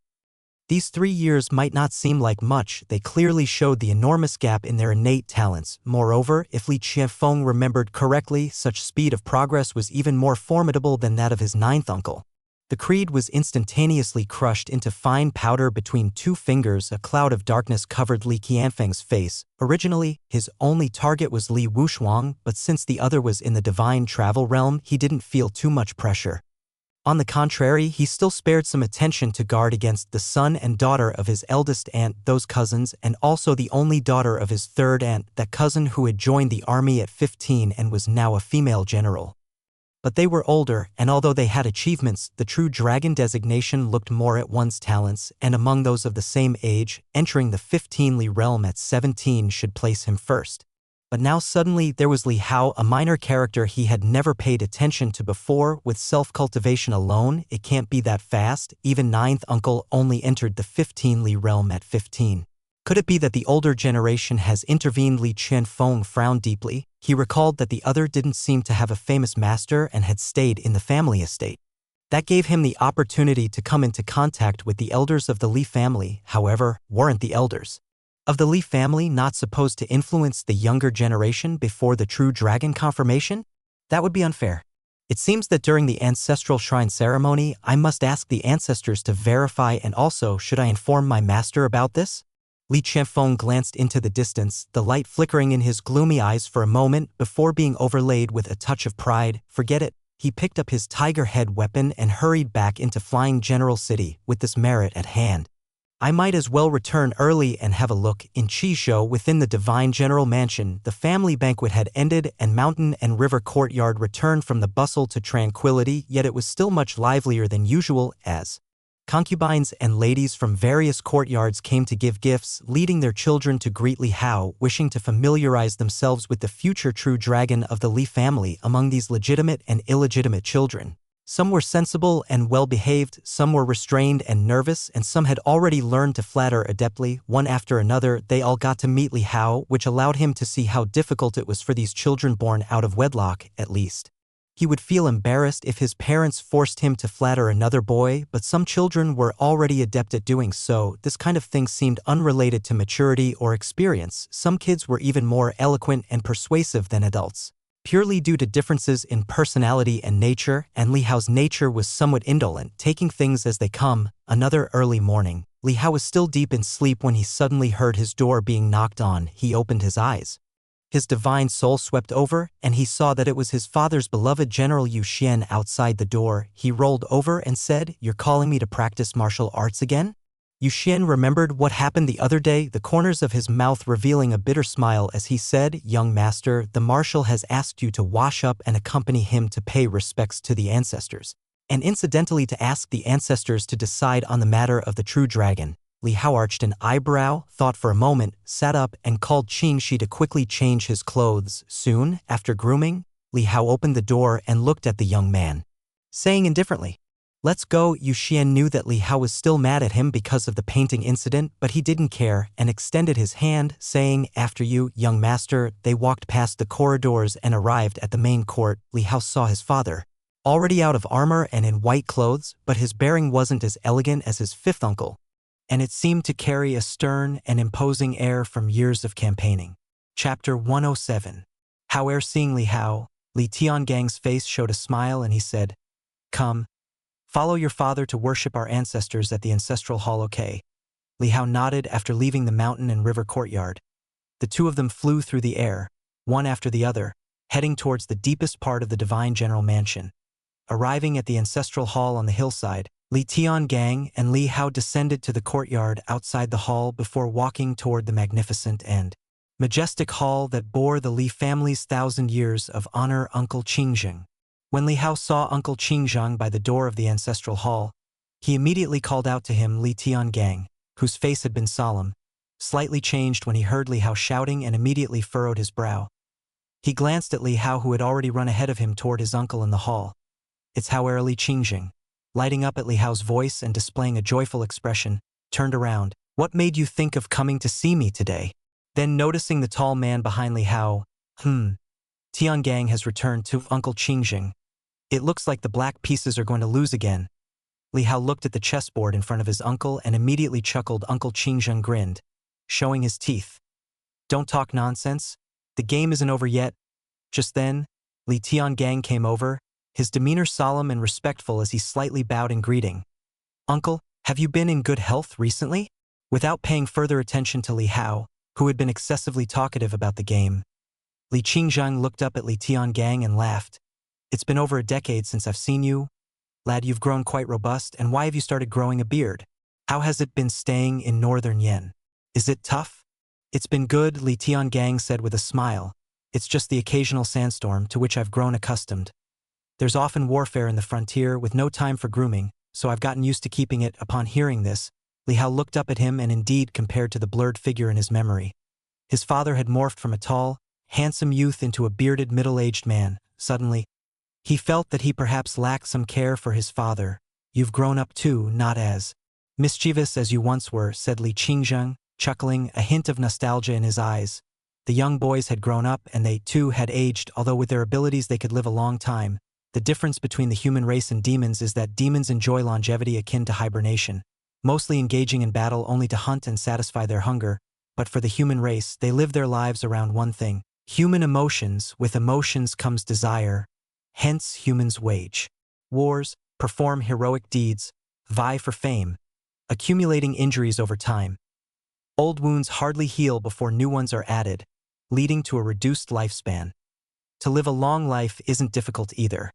these 3 years might not seem like much, they clearly showed the enormous gap in their innate talents. Moreover, if Li Qianfeng remembered correctly, such speed of progress was even more formidable than that of his ninth uncle. The creed was instantaneously crushed into fine powder between two fingers. A cloud of darkness covered Li Qianfeng's face. Originally, his only target was Li Wushuang, but since the other was in the divine travel realm, he didn't feel too much pressure. On the contrary, he still spared some attention to guard against the son and daughter of his eldest aunt, those cousins, and also the only daughter of his third aunt, that cousin who had joined the army at 15 and was now a female general. But they were older, and although they had achievements, the true dragon designation looked more at one's talents, and among those of the same age, entering the 15 Li realm at 17 should place him first. But now suddenly there was Li Hao, a minor character he had never paid attention to before. With self-cultivation alone, it can't be that fast. Even ninth uncle only entered the 15 Li realm at 15. Could it be that the older generation has intervened? Li Qianfeng frowned deeply. He recalled that the other didn't seem to have a famous master and had stayed in the family estate. That gave him the opportunity to come into contact with the elders of the Li family. However, weren't the elders of the Li family not supposed to influence the younger generation before the true dragon confirmation? That would be unfair. It seems that during the ancestral shrine ceremony, I must ask the ancestors to verify, and also should I inform my master about this? Li Qianfeng glanced into the distance, the light flickering in his gloomy eyes for a moment before being overlaid with a touch of pride. Forget it. He picked up his tiger head weapon and hurried back into Flying General City. With this merit at hand, I might as well return early and have a look. In Qizhou, within the Divine General Mansion, the family banquet had ended and mountain and river courtyard returned from the bustle to tranquility, yet it was still much livelier than usual, as concubines and ladies from various courtyards came to give gifts, leading their children to greet Li Hao, wishing to familiarize themselves with the future true dragon of the Li family. Among these legitimate and illegitimate children, some were sensible and well-behaved, some were restrained and nervous, and some had already learned to flatter adeptly. One after another, they all got to meet Li Hao, which allowed him to see how difficult it was for these children born out of wedlock, at least. He would feel embarrassed if his parents forced him to flatter another boy, but some children were already adept at doing so. This kind of thing seemed unrelated to maturity or experience. Some kids were even more eloquent and persuasive than adults, purely due to differences in personality and nature, and Li Hao's nature was somewhat indolent, taking things as they come. Another early morning, Li Hao was still deep in sleep when he suddenly heard his door being knocked on. He opened his eyes. His divine soul swept over, and he saw that it was his father's beloved General Yu Xian outside the door. He rolled over and said, "You're calling me to practice martial arts again?" Yu Xian remembered what happened the other day, the corners of his mouth revealing a bitter smile as he said, "Young master, the marshal has asked you to wash up and accompany him to pay respects to the ancestors, and incidentally to ask the ancestors to decide on the matter of the true dragon." Li Hao arched an eyebrow, thought for a moment, sat up, and called Qing Shi to quickly change his clothes. Soon, after grooming, Li Hao opened the door and looked at the young man, saying indifferently, "Let's go." Yu Xian knew that Li Hao was still mad at him because of the painting incident, but he didn't care and extended his hand, saying, "After you, young master." They walked past the corridors and arrived at the main court. Li Hao saw his father, already out of armor and in white clothes, but his bearing wasn't as elegant as his fifth uncle, and it seemed to carry a stern and imposing air from years of campaigning. Chapter 107. However, seeing Li Hao, Li Tiangang's face showed a smile and he said, "Come, follow your father to worship our ancestors at the ancestral hall, okay?" Li Hao nodded after leaving the mountain and river courtyard. The two of them flew through the air, one after the other, heading towards the deepest part of the Divine General Mansion. Arriving at the ancestral hall on the hillside, Li Tiangang and Li Hao descended to the courtyard outside the hall before walking toward the magnificent and majestic hall that bore the Li family's 1,000 years of honor. Uncle Qingzheng. When Li Hao saw Uncle Qingzheng by the door of the ancestral hall, he immediately called out to him. Li Tiangang, whose face had been solemn, slightly changed when he heard Li Hao shouting and immediately furrowed his brow. He glanced at Li Hao, who had already run ahead of him toward his uncle in the hall. "It's however," Li Qingzheng, lighting up at Li Hao's voice and displaying a joyful expression, turned around. "What made you think of coming to see me today?" Then noticing the tall man behind Li Hao, Tiangang has returned to Uncle Qingzheng. It looks like the black pieces are going to lose again." Li Hao looked at the chessboard in front of his uncle and immediately chuckled. Uncle Qingzheng grinned, showing his teeth. "Don't talk nonsense. The game isn't over yet." Just then, Li Tiangang came over, his demeanor solemn and respectful as he slightly bowed in greeting. "Uncle, have you been in good health recently?" Without paying further attention to Li Hao, who had been excessively talkative about the game, Li Qingzhang looked up at Li Tiangang and laughed. "It's been over a decade since I've seen you. Lad, you've grown quite robust, and why have you started growing a beard? How has it been staying in northern Yen? Is it tough?" "It's been good," Li Tiangang said with a smile. "It's just the occasional sandstorm to which I've grown accustomed. There's often warfare in the frontier with no time for grooming, so I've gotten used to keeping it." Upon hearing this, Li Hao looked up at him and indeed compared to the blurred figure in his memory. His father had morphed from a tall, handsome youth into a bearded middle-aged man. Suddenly, he felt that he perhaps lacked some care for his father. "You've grown up too, not as mischievous as you once were," said Li Qingzheng, chuckling, a hint of nostalgia in his eyes. The young boys had grown up and they, too, had aged, although with their abilities they could live a long time. The difference between the human race and demons is that demons enjoy longevity akin to hibernation, mostly engaging in battle only to hunt and satisfy their hunger, but for the human race, they live their lives around one thing: human emotions. With emotions comes desire. Hence humans wage wars, perform heroic deeds, vie for fame, accumulating injuries over time. Old wounds hardly heal before new ones are added, leading to a reduced lifespan. To live a long life isn't difficult either.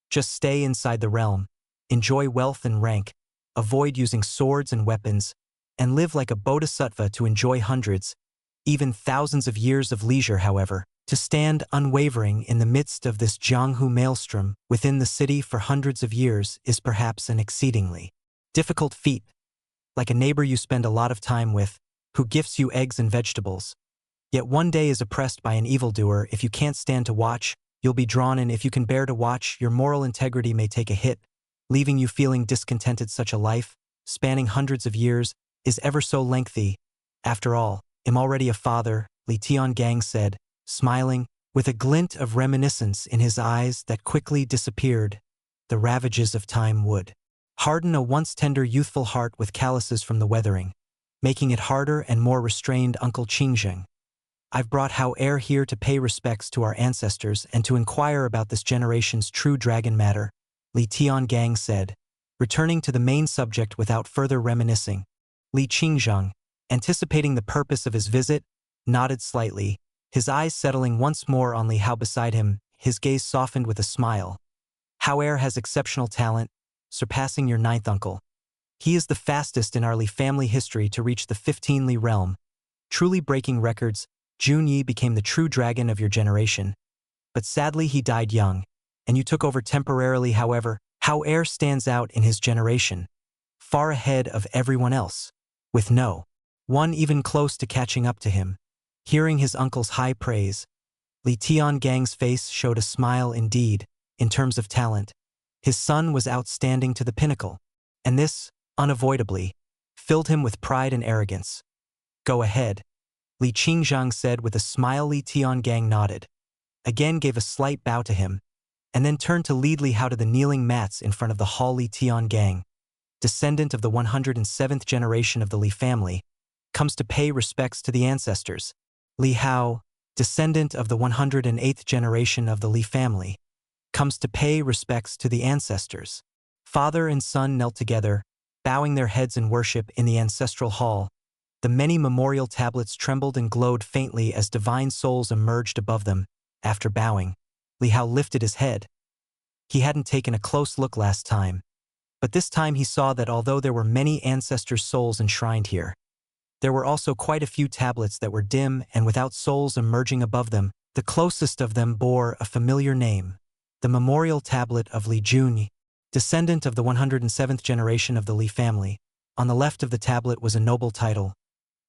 Just stay inside the realm, enjoy wealth and rank, avoid using swords and weapons, and live like a bodhisattva to enjoy hundreds, even thousands of years of leisure. However, to stand unwavering in the midst of this Jianghu maelstrom within the city for hundreds of years is perhaps an exceedingly difficult feat. Like a neighbor you spend a lot of time with, who gifts you eggs and vegetables. Yet one day is oppressed by an evildoer. If you can't stand to watch, you'll be drawn in. If you can bear to watch, your moral integrity may take a hit, leaving you feeling discontented. Such a life, spanning hundreds of years, is ever so lengthy. "After all, I'm already a father," Li Tiangang said, smiling, with a glint of reminiscence in his eyes that quickly disappeared. The ravages of time would harden a once tender youthful heart with calluses from the weathering, making it harder and more restrained. "Uncle Qingzheng, I've brought Hao Er here to pay respects to our ancestors and to inquire about this generation's true dragon matter," Li Tiangang said, returning to the main subject without further reminiscing. Li Qingzheng, anticipating the purpose of his visit, nodded slightly, his eyes settling once more on Li Hao beside him. His gaze softened with a smile. "Hao Er has exceptional talent, surpassing your ninth uncle. He is the fastest in our Li family history to reach the 15 Li realm, truly breaking records. Jun Yi became the true dragon of your generation. But sadly he died young, and you took over temporarily. However, Hao Er stands out in his generation, far ahead of everyone else, with no one even close to catching up to him." Hearing his uncle's high praise, Li Tiangang's face showed a smile. Indeed, in terms of talent, his son was outstanding to the pinnacle, and this, unavoidably, filled him with pride and arrogance. "Go ahead," Li Qingzhang said with a smile. Li Tiangang nodded, again gave a slight bow to him, and then turned to lead Li Hao to the kneeling mats in front of the hall. Li Tiangang, descendant of the 107th generation of the Li family, comes to pay respects to the ancestors. Li Hao, descendant of the 108th generation of the Li family, comes to pay respects to the ancestors. Father and son knelt together, bowing their heads in worship in the ancestral hall. The many memorial tablets trembled and glowed faintly as divine souls emerged above them. After bowing, Li Hao lifted his head. He hadn't taken a close look last time, but this time he saw that although there were many ancestors' souls enshrined here, there were also quite a few tablets that were dim and without souls emerging above them. The closest of them bore a familiar name: the memorial tablet of Li Junyi, descendant of the 107th generation of the Li family. On the left of the tablet was a noble title.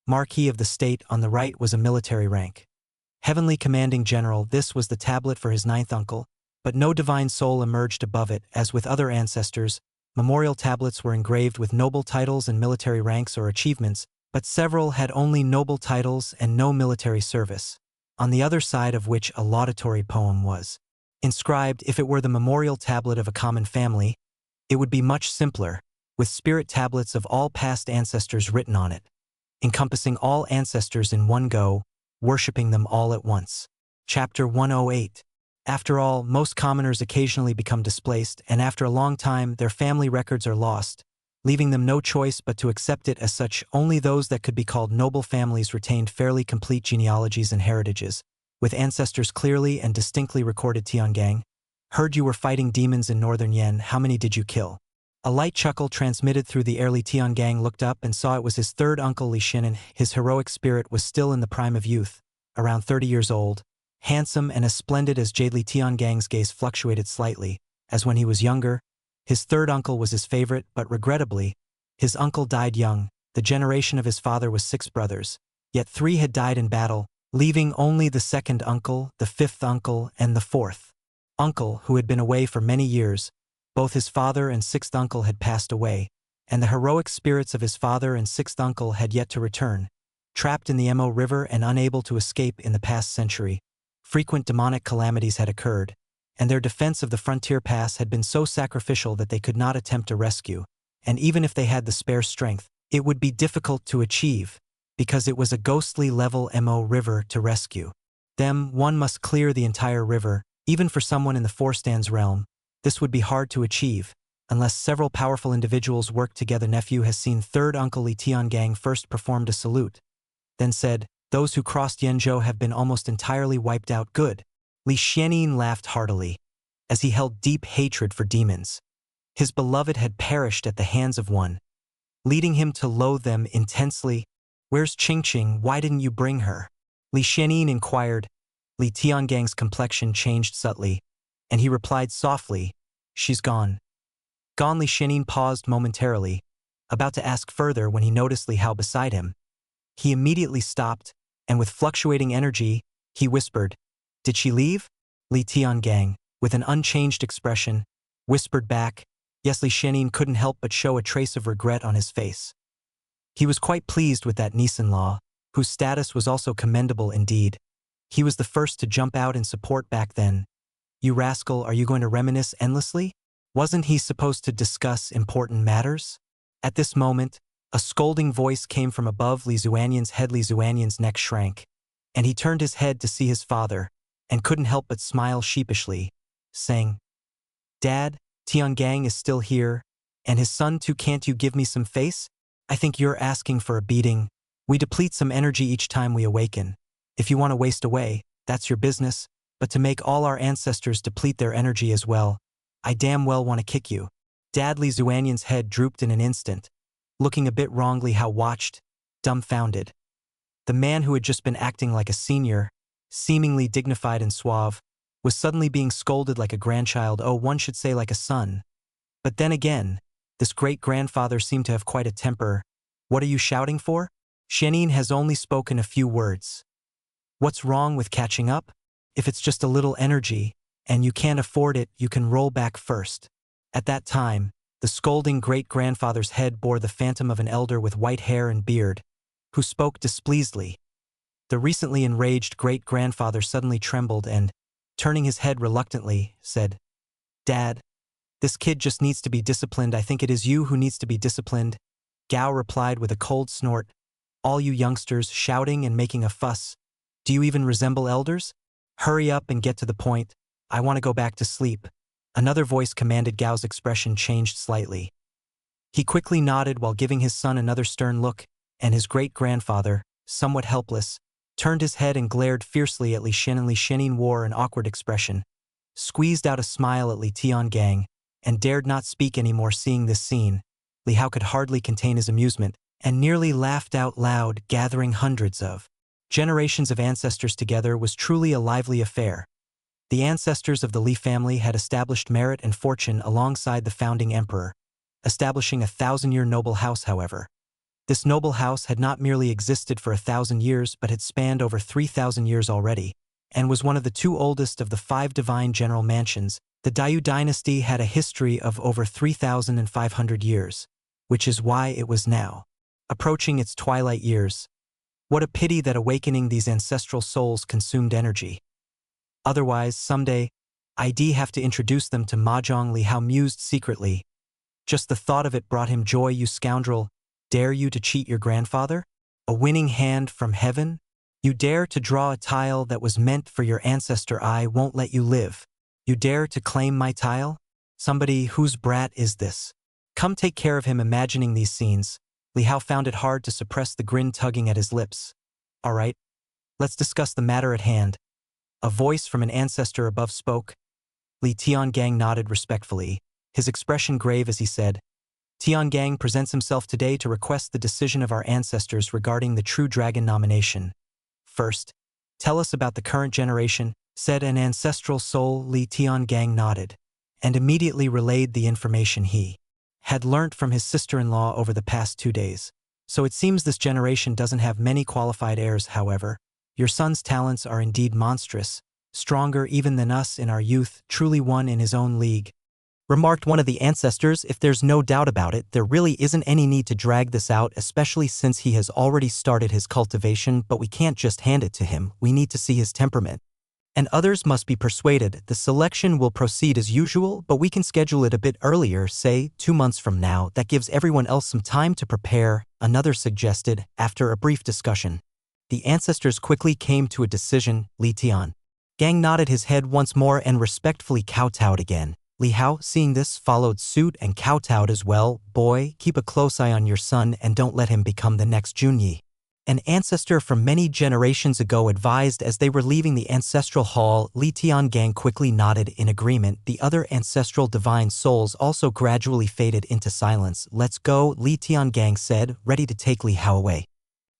Marquis of the State. On the right was a military rank. Heavenly Commanding General. This was the tablet for his ninth uncle, but no divine soul emerged above it. As with other ancestors, memorial tablets were engraved with noble titles and military ranks or achievements, but several had only noble titles and no military service, on the other side of which a laudatory poem was inscribed. If it were the memorial tablet of a common family, it would be much simpler, with spirit tablets of all past ancestors written on it, encompassing all ancestors in one go, worshipping them all at once. Chapter 108. After all, most commoners occasionally become displaced, and after a long time, their family records are lost, leaving them no choice but to accept it as such. Only those that could be called noble families retained fairly complete genealogies and heritages, with ancestors clearly and distinctly recorded. Tiangang, heard you were fighting demons in northern Yen. How many did you kill? A light chuckle transmitted through the air. Li Tiangang looked up and saw it was his third uncle Li Xianin. His heroic spirit was still in the prime of youth, around 30 years old, handsome and as splendid as jade. Li Tiangang's gaze fluctuated slightly, as when he was younger, his third uncle was his favorite, but regrettably, his uncle died young. The generation of his father was 6 brothers, yet 3 had died in battle, leaving only the second uncle, the fifth uncle, and the fourth uncle, who had been away for many years. Both his father and sixth uncle had passed away, and the heroic spirits of his father and sixth uncle had yet to return. Trapped in the Mo River and unable to escape in the past century, frequent demonic calamities had occurred, and their defense of the frontier pass had been so sacrificial that they could not attempt a rescue, and even if they had the spare strength, it would be difficult to achieve, because it was a ghostly level Mo River to rescue. One must clear the entire river, even for someone in the Four Stands realm. This would be hard to achieve, unless several powerful individuals worked together. Nephew has seen third uncle Li Tiangang first performed a salute, then said, "Those who crossed Yenzhou have been almost entirely wiped out." Good. Li Xianin laughed heartily, as he held deep hatred for demons. His beloved had perished at the hands of one, leading him to loathe them intensely. "Where's Qingqing? Why didn't you bring her?" Li Xianin inquired. Li Tiangang's complexion changed subtly, and he replied softly, "She's gone." Gone. Li Xianin paused momentarily, about to ask further when he noticed Li Hao beside him. He immediately stopped, and with fluctuating energy, he whispered, "Did she leave?" Li Tiangang, with an unchanged expression, whispered back, "Yes." Li Xianin couldn't help but show a trace of regret on his face. He was quite pleased with that niece-in-law, whose status was also commendable indeed. He was the first to jump out in support back then. "You rascal, are you going to reminisce endlessly? Wasn't he supposed to discuss important matters?" At this moment, a scolding voice came from above Li Zuanian's head. Li Zuanian's neck shrank, and he turned his head to see his father, and couldn't help but smile sheepishly, saying, "Dad, Tiangang is still here, and his son too. Can't you give me some face? I think you're asking for a beating. We deplete some energy each time we awaken. If you want to waste away, that's your business, but to make all our ancestors deplete their energy as well, I damn well want to kick you." Dad. Li Zuanian's head drooped in an instant, looking a bit wrongly. How watched, dumbfounded. The man who had just been acting like a senior, seemingly dignified and suave, was suddenly being scolded like a grandchild. Oh, one should say like a son. But then again, this great-grandfather seemed to have quite a temper. "What are you shouting for?" Xianin has only spoken a few words. "What's wrong with catching up? If it's just a little energy, and you can't afford it, you can roll back first." At that time, the scolding great-grandfather's head bore the phantom of an elder with white hair and beard, who spoke displeasedly. The recently enraged great-grandfather suddenly trembled and, turning his head reluctantly, said, "Dad, this kid just needs to be disciplined. I think it is you who needs to be disciplined." Gao replied with a cold snort, "All you youngsters shouting and making a fuss. Do you even resemble elders? Hurry up and get to the point. I want to go back to sleep." Another voice commanded. Gao's expression changed slightly. He quickly nodded while giving his son another stern look, and his great-grandfather, somewhat helpless, turned his head and glared fiercely at Li Xianin. Li Xianin wore an awkward expression, squeezed out a smile at Li Tiangang, and dared not speak anymore. Seeing this scene, Li Hao could hardly contain his amusement, and nearly laughed out loud. Gathering hundreds of generations of ancestors together was truly a lively affair. The ancestors of the Li family had established merit and fortune alongside the founding emperor, establishing a 1,000-year noble house. However, this noble house had not merely existed for 1,000 years but had spanned over 3,000 years already, and was one of the 2 oldest of the 5 divine general mansions. The Dayu dynasty had a history of over 3,500 years, which is why it was now approaching its twilight years. What a pity that awakening these ancestral souls consumed energy. Otherwise, someday, I'd have to introduce them to Mahjong. Li Hao mused secretly. Just the thought of it brought him joy. "You scoundrel, dare you to cheat your grandfather? A winning hand from heaven? You dare to draw a tile that was meant for your ancestor? I won't let you live. You dare to claim my tile? Somebody whose brat is this? Come take care of him. Imagining these scenes, Li Hao found it hard to suppress the grin tugging at his lips. All right, let's discuss the matter at hand. A voice from an ancestor above spoke. Li Tiangang nodded respectfully, his expression grave as he said, Tiangang presents himself today to request the decision of our ancestors regarding the True Dragon nomination. First, tell us about the current generation, said an ancestral soul. Li Tiangang nodded, and immediately relayed the information he had learnt from his sister-in-law over the past 2 days. So it seems this generation doesn't have many qualified heirs. However, your son's talents are indeed monstrous, stronger even than us in our youth, truly one in his own league. Remarked one of the ancestors. If there's no doubt about it, there really isn't any need to drag this out, especially since he has already started his cultivation, but we can't just hand it to him, we need to see his temperament. And others must be persuaded. The selection will proceed as usual, but we can schedule it a bit earlier, say 2 months from now. That gives everyone else some time to prepare, another suggested, after a brief discussion. The ancestors quickly came to a decision. Li Tiangang nodded his head once more and respectfully kowtowed again. Li Hao, seeing this, followed suit and kowtowed as well. Boy, keep a close eye on your son and don't let him become the next Junyi. An ancestor from many generations ago advised as they were leaving the ancestral hall. Li Tiangang quickly nodded in agreement. The other ancestral divine souls also gradually faded into silence. Let's go, Li Tiangang said, ready to take Li Hao away.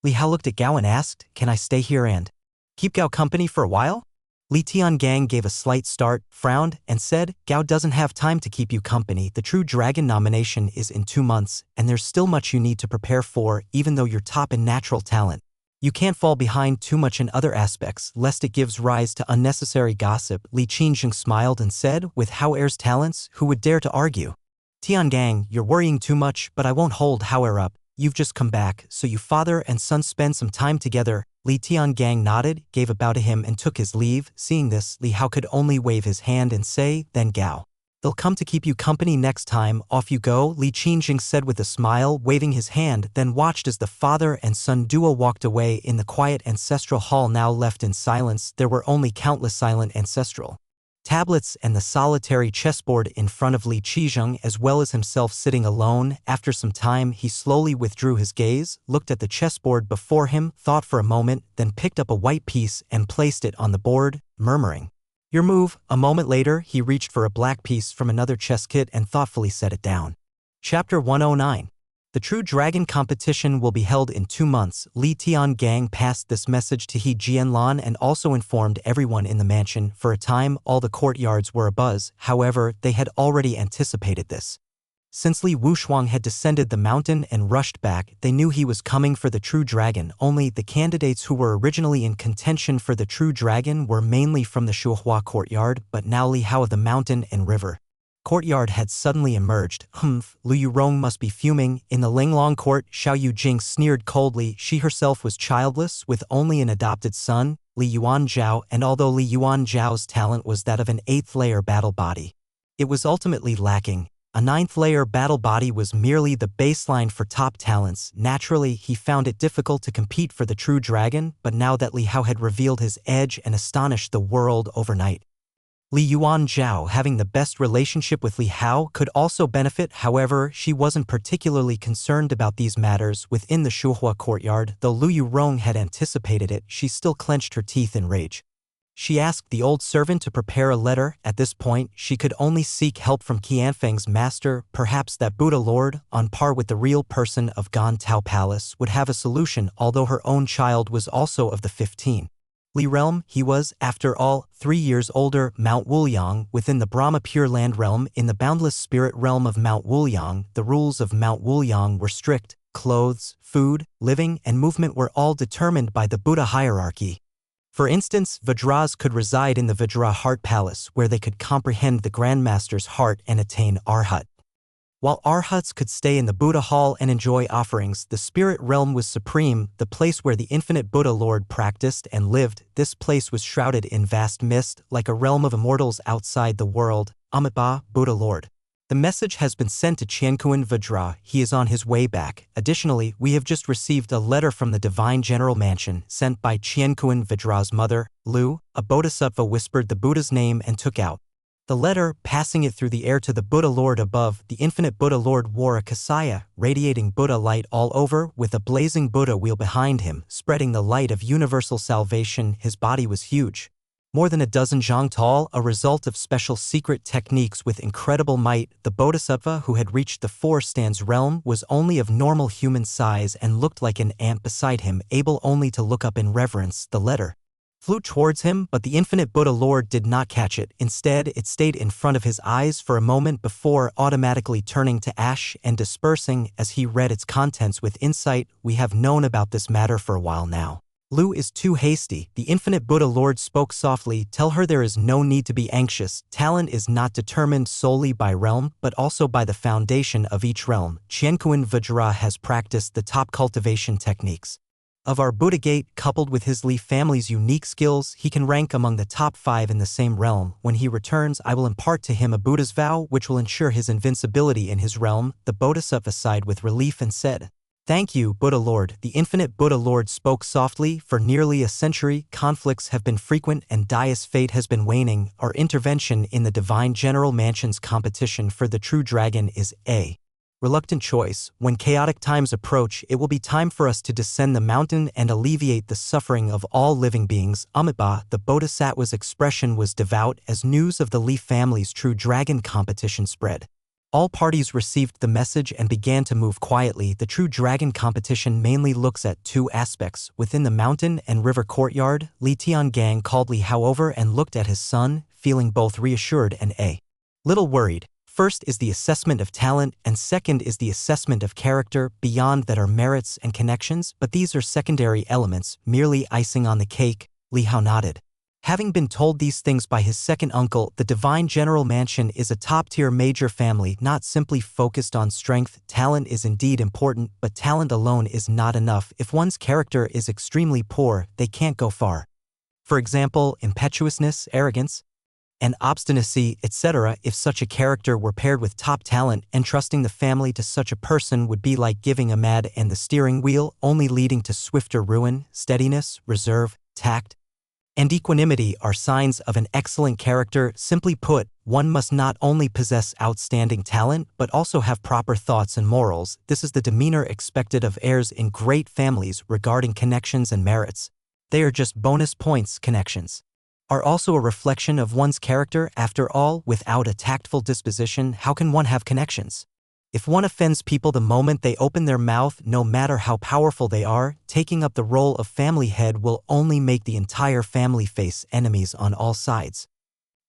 Li Hao looked at Gao and asked, can I stay here and keep Gao company for a while? Li Tiangang gave a slight start, frowned, and said, Gao doesn't have time to keep you company. The True Dragon nomination is in 2 months, and there's still much you need to prepare for, even though you're top in natural talent. You can't fall behind too much in other aspects, lest it gives rise to unnecessary gossip. Li Qingjing smiled and said, with Hao Er's talents, who would dare to argue? Tiangang, you're worrying too much, but I won't hold Hao Er up. You've just come back, so you father and son spend some time together. Li Tiangang nodded, gave a bow to him and took his leave. Seeing this, Li Hao could only wave his hand and say, then Gao. They'll come to keep you company next time. Off you go, Li Qingjing said with a smile, waving his hand, then watched as the father and son duo walked away. In the quiet ancestral hall now left in silence, there were only countless silent ancestral tablets and the solitary chessboard in front of Li Qingjing, as well as himself sitting alone. After some time, he slowly withdrew his gaze, looked at the chessboard before him, thought for a moment, then picked up a white piece and placed it on the board, murmuring, your move. A moment later, he reached for a black piece from another chess kit and thoughtfully set it down. Chapter 109. The True Dragon competition will be held in 2 months. Li Tiangang passed this message to He Jianlan and also informed everyone in the mansion. For a time, all the courtyards were abuzz. However, they had already anticipated this. Since Li Wushuang had descended the mountain and rushed back, they knew he was coming for the True Dragon. Only the candidates who were originally in contention for the True Dragon were mainly from the Shuhua courtyard, but now Li Hao of the mountain and river courtyard had suddenly emerged. Lu Yurong must be fuming. In the Linglong court, Xiao Yujing sneered coldly. She herself was childless, with only an adopted son, Li Yuanzhao, and although Li Yuanzhao's talent was that of an 8th-layer battle body, it was ultimately lacking. A 9th-layer battle body was merely the baseline for top talents. Naturally, he found it difficult to compete for the True Dragon, but now that Li Hao had revealed his edge and astonished the world overnight, Li Yuanzhao, having the best relationship with Li Hao, could also benefit. However, she wasn't particularly concerned about these matters within the Shuhua courtyard. Though Lu Yurong had anticipated it, she still clenched her teeth in rage. She asked the old servant to prepare a letter. At this point, she could only seek help from Qianfeng's master. Perhaps that Buddha Lord, on par with the real person of Gan Tao Palace, would have a solution. Although her own child was also of the 15th Li realm, he was, after all, 3 years older. Mount Wuliang, within the Brahma Pure Land realm, in the boundless spirit realm of Mount Wuliang, the rules of Mount Wuliang were strict. Clothes, food, living, and movement were all determined by the Buddha hierarchy. For instance, Vajras could reside in the Vajra Heart Palace, where they could comprehend the Grandmaster's heart and attain Arhat. While Arhats could stay in the Buddha Hall and enjoy offerings, the spirit realm was supreme, the place where the infinite Buddha Lord practiced and lived. This place was shrouded in vast mist, like a realm of immortals outside the world. Amitabha, Buddha Lord. The message has been sent to Qianquan Vajra. He is on his way back. Additionally, we have just received a letter from the Divine General Mansion sent by Qianquan Vajra's mother, Lu. A bodhisattva whispered the Buddha's name and took out the letter, passing it through the air to the Buddha Lord above. The infinite Buddha Lord wore a kasaya, radiating Buddha light all over, with a blazing Buddha wheel behind him, spreading the light of universal salvation. His body was huge, more than a dozen zhang tall, a result of special secret techniques with incredible might. The bodhisattva who had reached the four stands realm was only of normal human size and looked like an ant beside him, able only to look up in reverence. The letter flew towards him, but the infinite Buddha Lord did not catch it. Instead, it stayed in front of his eyes for a moment before automatically turning to ash and dispersing as he read its contents with insight. We have known about this matter for a while now. Lu is too hasty. The infinite Buddha Lord spoke softly. Tell her there is no need to be anxious. Talent is not determined solely by realm, but also by the foundation of each realm. Qianquan Vajra has practiced the top cultivation techniques of our Buddha Gate. Coupled with his Li family's unique skills, he can rank among the top 5 in the same realm. When he returns, I will impart to him a Buddha's vow which will ensure his invincibility in his realm. The bodhisattva sighed with relief and said, "Thank you, Buddha Lord." The infinite Buddha Lord spoke softly. For nearly a century, conflicts have been frequent and Dai's fate has been waning. Our intervention in the Divine General Mansion's competition for the true dragon is a reluctant choice. When chaotic times approach, it will be time for us to descend the mountain and alleviate the suffering of all living beings. Amitabha, the bodhisattva's expression was devout as news of the Li family's true dragon competition spread. All parties received the message and began to move quietly. The true dragon competition mainly looks at 2 aspects. Within the mountain and river courtyard, Li Tiangang called Li Hao over and looked at his son, feeling both reassured and a little worried. First is the assessment of talent, and second is the assessment of character. Beyond that are merits and connections, but these are secondary elements, merely icing on the cake. Li Hao nodded. Having been told these things by his second uncle, the Divine General Mansion is a top-tier major family, not simply focused on strength. Talent is indeed important, but talent alone is not enough. If one's character is extremely poor, they can't go far. For example, impetuousness, arrogance, and obstinacy, etc. If such a character were paired with top talent, entrusting the family to such a person would be like giving a mad and the steering wheel, only leading to swifter ruin. Steadiness, reserve, tact, and equanimity are signs of an excellent character. Simply put, one must not only possess outstanding talent, but also have proper thoughts and morals. This is the demeanor expected of heirs in great families. Regarding connections and merits, they are just bonus points. Connections are also a reflection of one's character. After all, without a tactful disposition, how can one have connections? If one offends people the moment they open their mouth, no matter how powerful they are, taking up the role of family head will only make the entire family face enemies on all sides.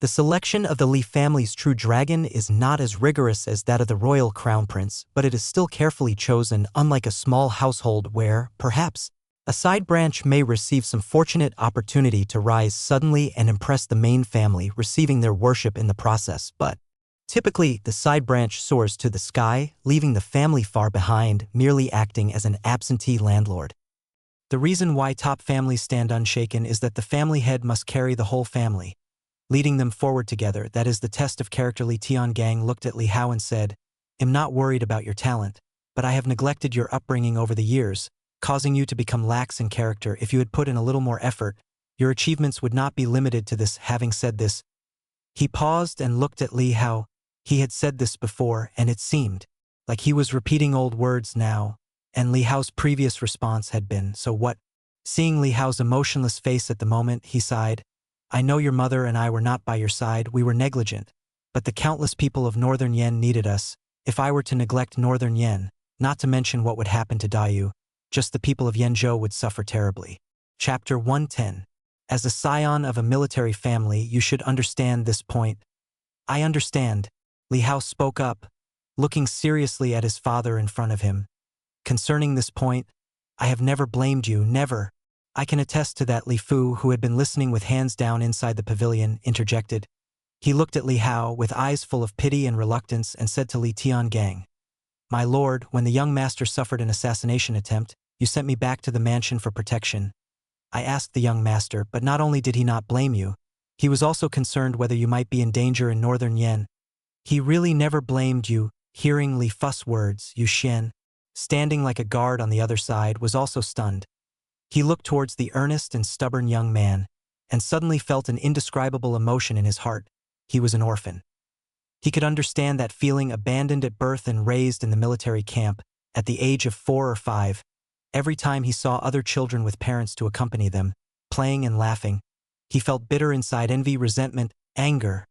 The selection of the Li family's true dragon is not as rigorous as that of the royal crown prince, but it is still carefully chosen. Unlike a small household where, perhaps, a side branch may receive some fortunate opportunity to rise suddenly and impress the main family, receiving their worship in the process, but typically, the side branch soars to the sky, leaving the family far behind, merely acting as an absentee landlord. The reason why top families stand unshaken is that the family head must carry the whole family, leading them forward together. That is the test of character. Li Tiangang looked at Li Hao and said, "I'm not worried about your talent, but I have neglected your upbringing over the years, causing you to become lax in character. If you had put in a little more effort, your achievements would not be limited to this." Having said this, he paused and looked at Li Hao. He had said this before, and it seemed like he was repeating old words now, and Li Hao's previous response had been, "So what?" Seeing Li Hao's emotionless face at the moment, he sighed. "I know your mother and I were not by your side. We were negligent, but the countless people of Northern Yen needed us. If I were to neglect Northern Yen, not to mention what would happen to Dayu, just the people of Yenzhou would suffer terribly." Chapter 110. As a scion of a military family, you should understand this point. "I understand." Li Hao spoke up, looking seriously at his father in front of him. "Concerning this point, I have never blamed you, never." "I can attest to that." Li Fu, who had been listening with hands down inside the pavilion, interjected. He looked at Li Hao with eyes full of pity and reluctance and said to Li Tiangang, "My lord, when the young master suffered an assassination attempt, you sent me back to the mansion for protection. I asked the young master, but not only did he not blame you, he was also concerned whether you might be in danger in Northern Yen. He really never blamed you. Hearing Li Fu's words, Yu Xian, standing like a guard on the other side, was also stunned. He looked towards the earnest and stubborn young man, and suddenly felt an indescribable emotion in his heart. He was an orphan. He could understand that feeling, abandoned at birth and raised in the military camp, at the age of 4 or 5. Every time he saw other children with parents to accompany them, playing and laughing, he felt bitter inside, envy, resentment, anger.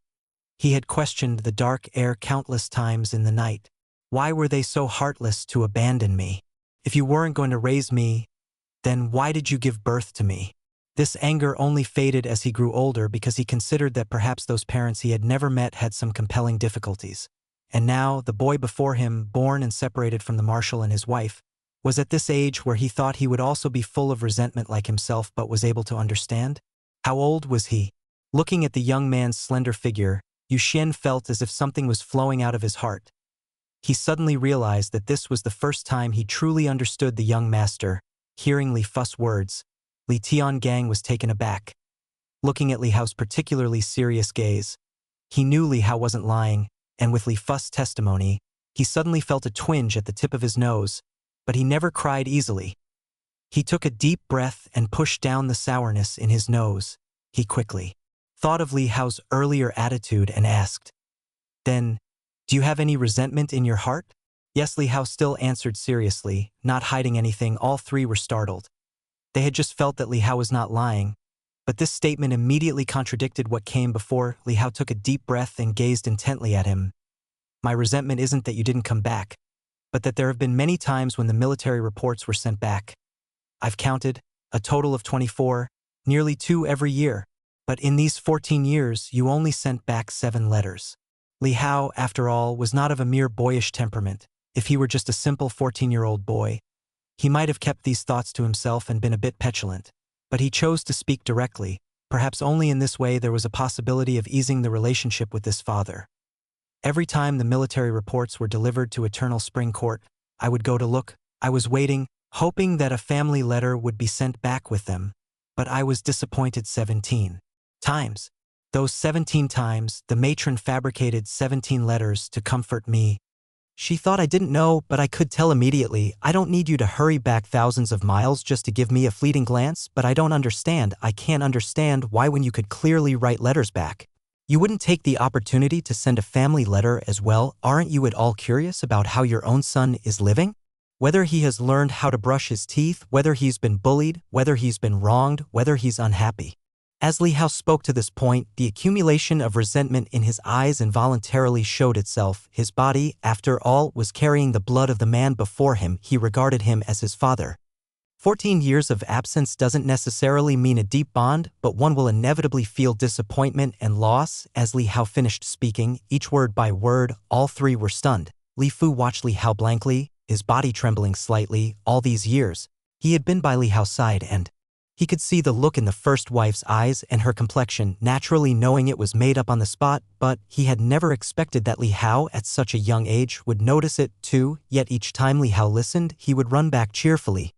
He had questioned the dark air countless times in the night. Why were they so heartless to abandon me? If you weren't going to raise me, then why did you give birth to me? This anger only faded as he grew older because he considered that perhaps those parents he had never met had some compelling difficulties. And now, the boy before him, born and separated from the marshal and his wife, was at this age where he thought he would also be full of resentment like himself but was able to understand. How old was he? Looking at the young man's slender figure, Yu Xian felt as if something was flowing out of his heart. He suddenly realized that this was the first time he truly understood the young master. Hearing Li Fu's words, Li Tiangang was taken aback. Looking at Li Hao's particularly serious gaze, he knew Li Hao wasn't lying, and with Li Fu's testimony, he suddenly felt a twinge at the tip of his nose, but he never cried easily. He took a deep breath and pushed down the sourness in his nose. He quickly thought of Li Hao's earlier attitude and asked, "Then, do you have any resentment in your heart?" Yes, Li Hao still answered seriously, not hiding anything. All three were startled. They had just felt that Li Hao was not lying, but this statement immediately contradicted what came before. Li Hao took a deep breath and gazed intently at him. "My resentment isn't that you didn't come back, but that there have been many times when the military reports were sent back. I've counted, a total of 24, nearly 2 every year, but in these 14 years you only sent back 7 letters." Li Hao, after all, was not of a mere boyish temperament. If he were just a simple 14-year-old boy, he might have kept these thoughts to himself and been a bit petulant. But he chose to speak directly. Perhaps only in this way there was a possibility of easing the relationship with this father. "Every time the military reports were delivered to Eternal Spring Court, I would go to look. I was waiting, hoping that a family letter would be sent back with them. But I was disappointed 17 times. Those 17 times, the matron fabricated 17 letters to comfort me. She thought I didn't know, but I could tell immediately. I don't need you to hurry back thousands of miles just to give me a fleeting glance, but I don't understand. I can't understand why, when you could clearly write letters back, you wouldn't take the opportunity to send a family letter as well. Aren't you at all curious about how your own son is living? Whether he has learned how to brush his teeth, whether he's been bullied, whether he's been wronged, whether he's unhappy." As Li Hao spoke to this point, the accumulation of resentment in his eyes involuntarily showed itself. His body, after all, was carrying the blood of the man before him. He regarded him as his father. 14 years of absence doesn't necessarily mean a deep bond, but one will inevitably feel disappointment and loss. As Li Hao finished speaking, each word by word, all three were stunned. Li Fu watched Li Hao blankly, his body trembling slightly. All these years, he had been by Li Hao's side, and he could see the look in the first wife's eyes and her complexion, naturally knowing it was made up on the spot, but he had never expected that Li Hao, at such a young age, would notice it too. Yet each time Li Hao listened, he would run back cheerfully.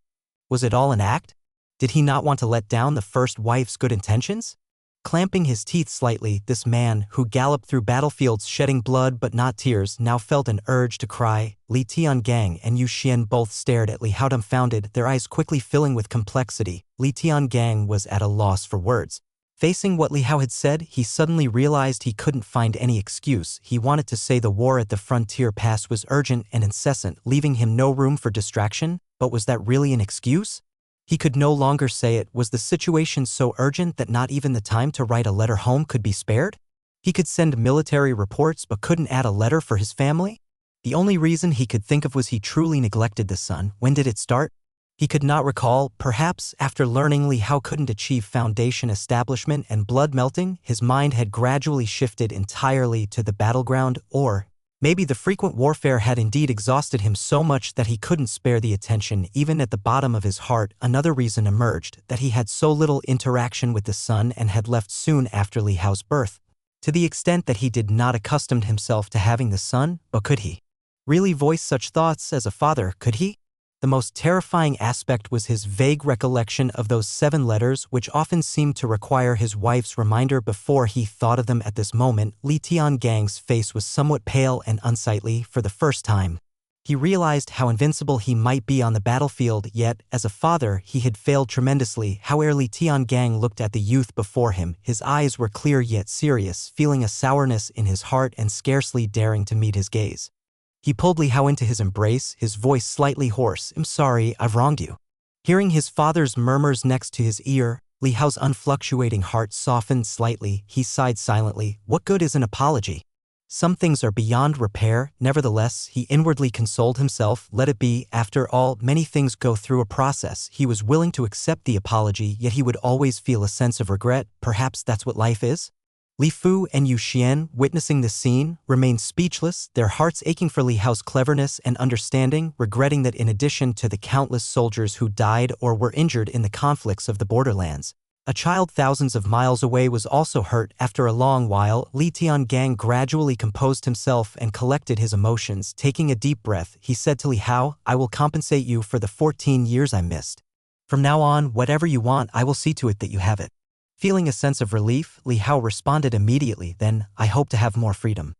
Was it all an act? Did he not want to let down the first wife's good intentions? Clamping his teeth slightly, this man, who galloped through battlefields shedding blood but not tears, now felt an urge to cry. Li Tiangang and Yu Xian both stared at Li Hao dumbfounded, their eyes quickly filling with complexity. Li Tiangang was at a loss for words. Facing what Li Hao had said, he suddenly realized he couldn't find any excuse. He wanted to say the war at the frontier pass was urgent and incessant, leaving him no room for distraction, but was that really an excuse? He could no longer say it. Was the situation so urgent that not even the time to write a letter home could be spared? He could send military reports but couldn't add a letter for his family? The only reason he could think of was he truly neglected the son. When did it start? He could not recall. Perhaps after learning Li Hao couldn't achieve foundation establishment and blood melting, his mind had gradually shifted entirely to the battleground, or maybe the frequent warfare had indeed exhausted him so much that he couldn't spare the attention. Even at the bottom of his heart, another reason emerged, that he had so little interaction with the son and had left soon after Li Hao's birth. To the extent that he did not accustom himself to having the son, but could he really voice such thoughts as a father? Could he? The most terrifying aspect was his vague recollection of those 7 letters which often seemed to require his wife's reminder before he thought of them. At this moment, Li Tiangang's face was somewhat pale and unsightly. For the first time, he realized how invincible he might be on the battlefield, yet, as a father, he had failed tremendously. However, Li Tiangang looked at the youth before him. His eyes were clear yet serious, feeling a sourness in his heart and scarcely daring to meet his gaze. He pulled Li Hao into his embrace, his voice slightly hoarse. "I'm sorry, I've wronged you." Hearing his father's murmurs next to his ear, Li Hao's unfluctuating heart softened slightly. He sighed silently. What good is an apology? Some things are beyond repair. Nevertheless, he inwardly consoled himself. Let it be. After all, many things go through a process. He was willing to accept the apology, yet he would always feel a sense of regret. Perhaps that's what life is? Li Fu and Yu Xian, witnessing the scene, remained speechless, their hearts aching for Li Hao's cleverness and understanding, regretting that in addition to the countless soldiers who died or were injured in the conflicts of the borderlands, a child thousands of miles away was also hurt. After a long while, Li Tiangang gradually composed himself and collected his emotions. Taking a deep breath, he said to Li Hao, "I will compensate you for the 14 years I missed. From now on, whatever you want, I will see to it that you have it." Feeling a sense of relief, Li Hao responded immediately, "Then, I hope to have more freedom."